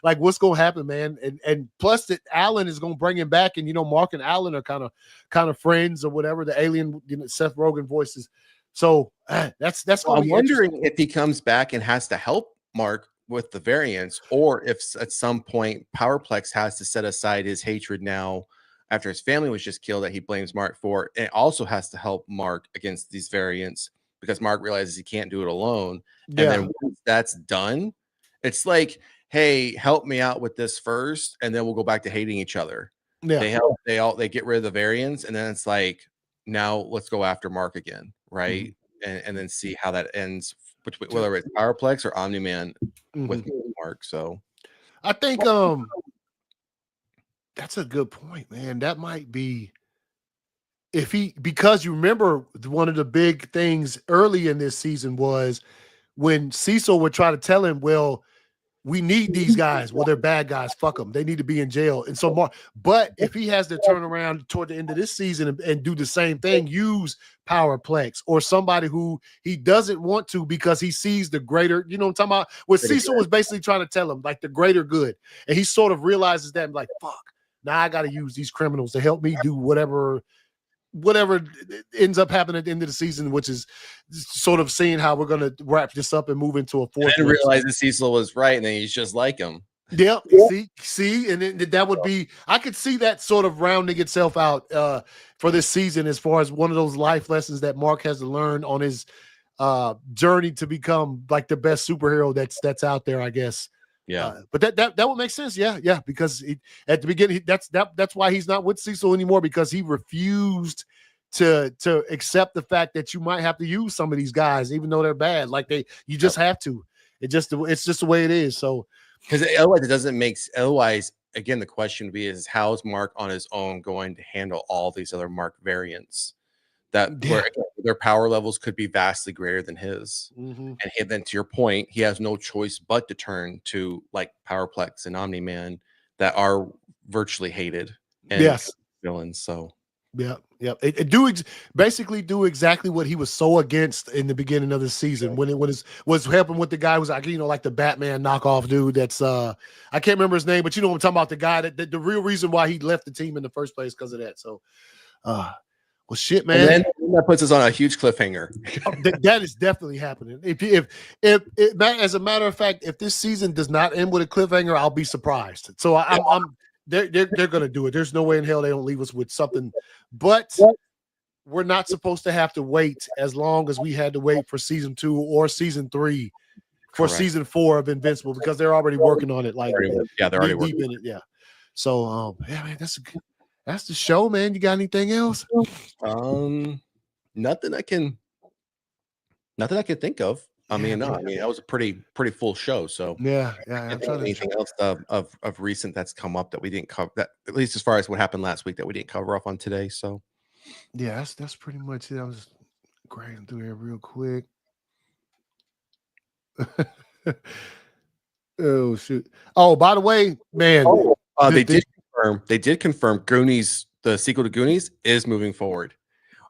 like what's going to happen, man? And plus that Alan is going to bring him back. And, Mark and Alan are kind of friends or whatever. The alien, Seth Rogen voices. So that's. Well, I'm wondering if he comes back and has to help Mark with the variants, or if at some point Powerplex has to set aside his hatred now after his family was just killed that he blames Mark for, and also has to help Mark against these variants because Mark realizes he can't do it alone. And then once that's done, it's like, hey, help me out with this first, and then we'll go back to hating each other. Yeah, they get rid of the variants, and then it's like, now let's go after Mark again, right? And then see how that ends, between whether it's Powerplex or Omni-Man with Mark. So I think that's a good point, man. That might be because you remember one of the big things early in this season was when Cecil would try to tell him, well, we need these guys. Well, they're bad guys. Fuck them. They need to be in jail. And so, but if he has to turn around toward the end of this season and do the same thing, use Powerplex or somebody who he doesn't want to because he sees the greater, what I'm talking about? What Cecil was basically trying to tell him, like the greater good. And he sort of realizes that, like, fuck, now I got to use these criminals to help me do whatever ends up happening at the end of the season, which is sort of seeing how we're going to wrap this up and move into a fourth. And realize that Cecil was right, and then he's just like him. Yeah. See, and then that would be, I could see that sort of rounding itself out for this season as far as one of those life lessons that Mark has to learn on his journey to become like the best superhero that's out there, I guess. Yeah, but that would make sense. Yeah, because at the beginning, that's why he's not with Cecil anymore, because he refused to accept the fact that you might have to use some of these guys, even though they're bad. Like you just have to. It's just the way it is. So because otherwise it doesn't make. Otherwise, again, the question would be: is how's Mark on his own going to handle all these other Mark variants? Where their power levels could be vastly greater than his. And then to your point, he has no choice but to turn to like Powerplex and Omni-Man that are virtually hated and villains. So basically do exactly what he was so against in the beginning of the season when it was helping with the guy who was like, like the Batman knockoff dude. That's I can't remember his name, but I'm talking about the guy that the real reason why he left the team in the first place because of that. So well, shit, man. And then that puts us on a huge cliffhanger. That is definitely happening. If as a matter of fact, if this season does not end with a cliffhanger, I'll be surprised. So they're gonna do it. There's no way in hell they don't leave us with something. But we're not supposed to have to wait as long as we had to wait for season 2 or season 3 for season 4 of Invincible, because they're already working on it. Like they're already working in it. Yeah. So man, that's the show, man. You got anything else? Nothing I can think of. I mean, that was a pretty full show. So yeah. I'm trying to anything else of recent that's come up that we didn't cover, that at least as far as what happened last week that we didn't cover off on today. So yeah, that's pretty much it. I was grading through here real quick. Oh shoot! Oh, by the way, man, they did confirm Goonies, the sequel to Goonies, is moving forward.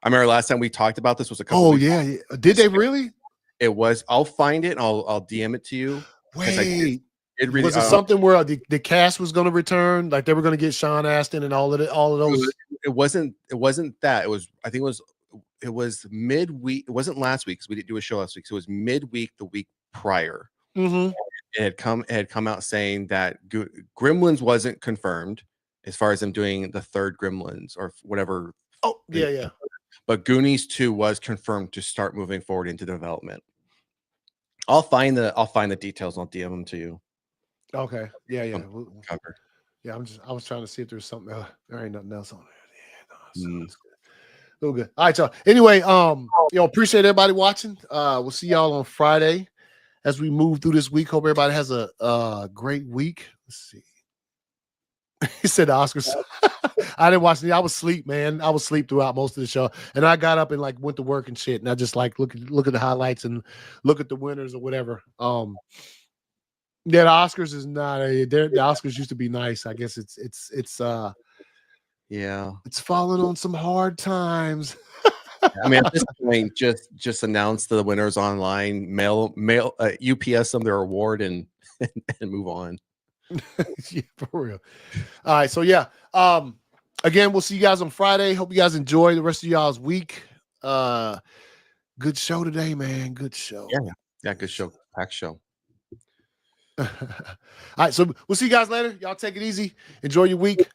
I remember last time we talked about this was a couple. Oh yeah. Did they really? It was. I'll find it and I'll DM it to you. Wait, was it something where the cast was going to return? Like they were going to get Sean Astin and all of those. It wasn't that. It was. I think it was midweek. It wasn't last week because we didn't do a show last week. So it was midweek the week prior. It had come out saying that Gremlins wasn't confirmed as far as them doing the third Gremlins or whatever. Oh yeah. But Goonies 2 was confirmed to start moving forward into development. I'll find the details and I'll DM them to you. Okay. Yeah. Cover. Yeah, I was trying to see if there's something else. There ain't nothing else on So good. All right, y'all. Anyway, appreciate everybody watching. We'll see y'all on Friday as we move through this week. Hope everybody has a great week. Let's see. He said the Oscars. I didn't watch it. I was asleep, man. I was asleep throughout most of the show, and I got up and like went to work and shit. And I just like look at the highlights and look at the winners or whatever. Yeah, the Oscars is not the Oscars used to be nice. I guess it's falling on some hard times. I mean, at this point, just announce the winners online, mail UPS them their award and move on. Yeah, for real. All right, so yeah. Again, we'll see you guys on Friday. Hope you guys enjoy the rest of y'all's week. Good show today, man. Good show. Yeah, good show. Packed show. All right, so we'll see you guys later. Y'all take it easy. Enjoy your week.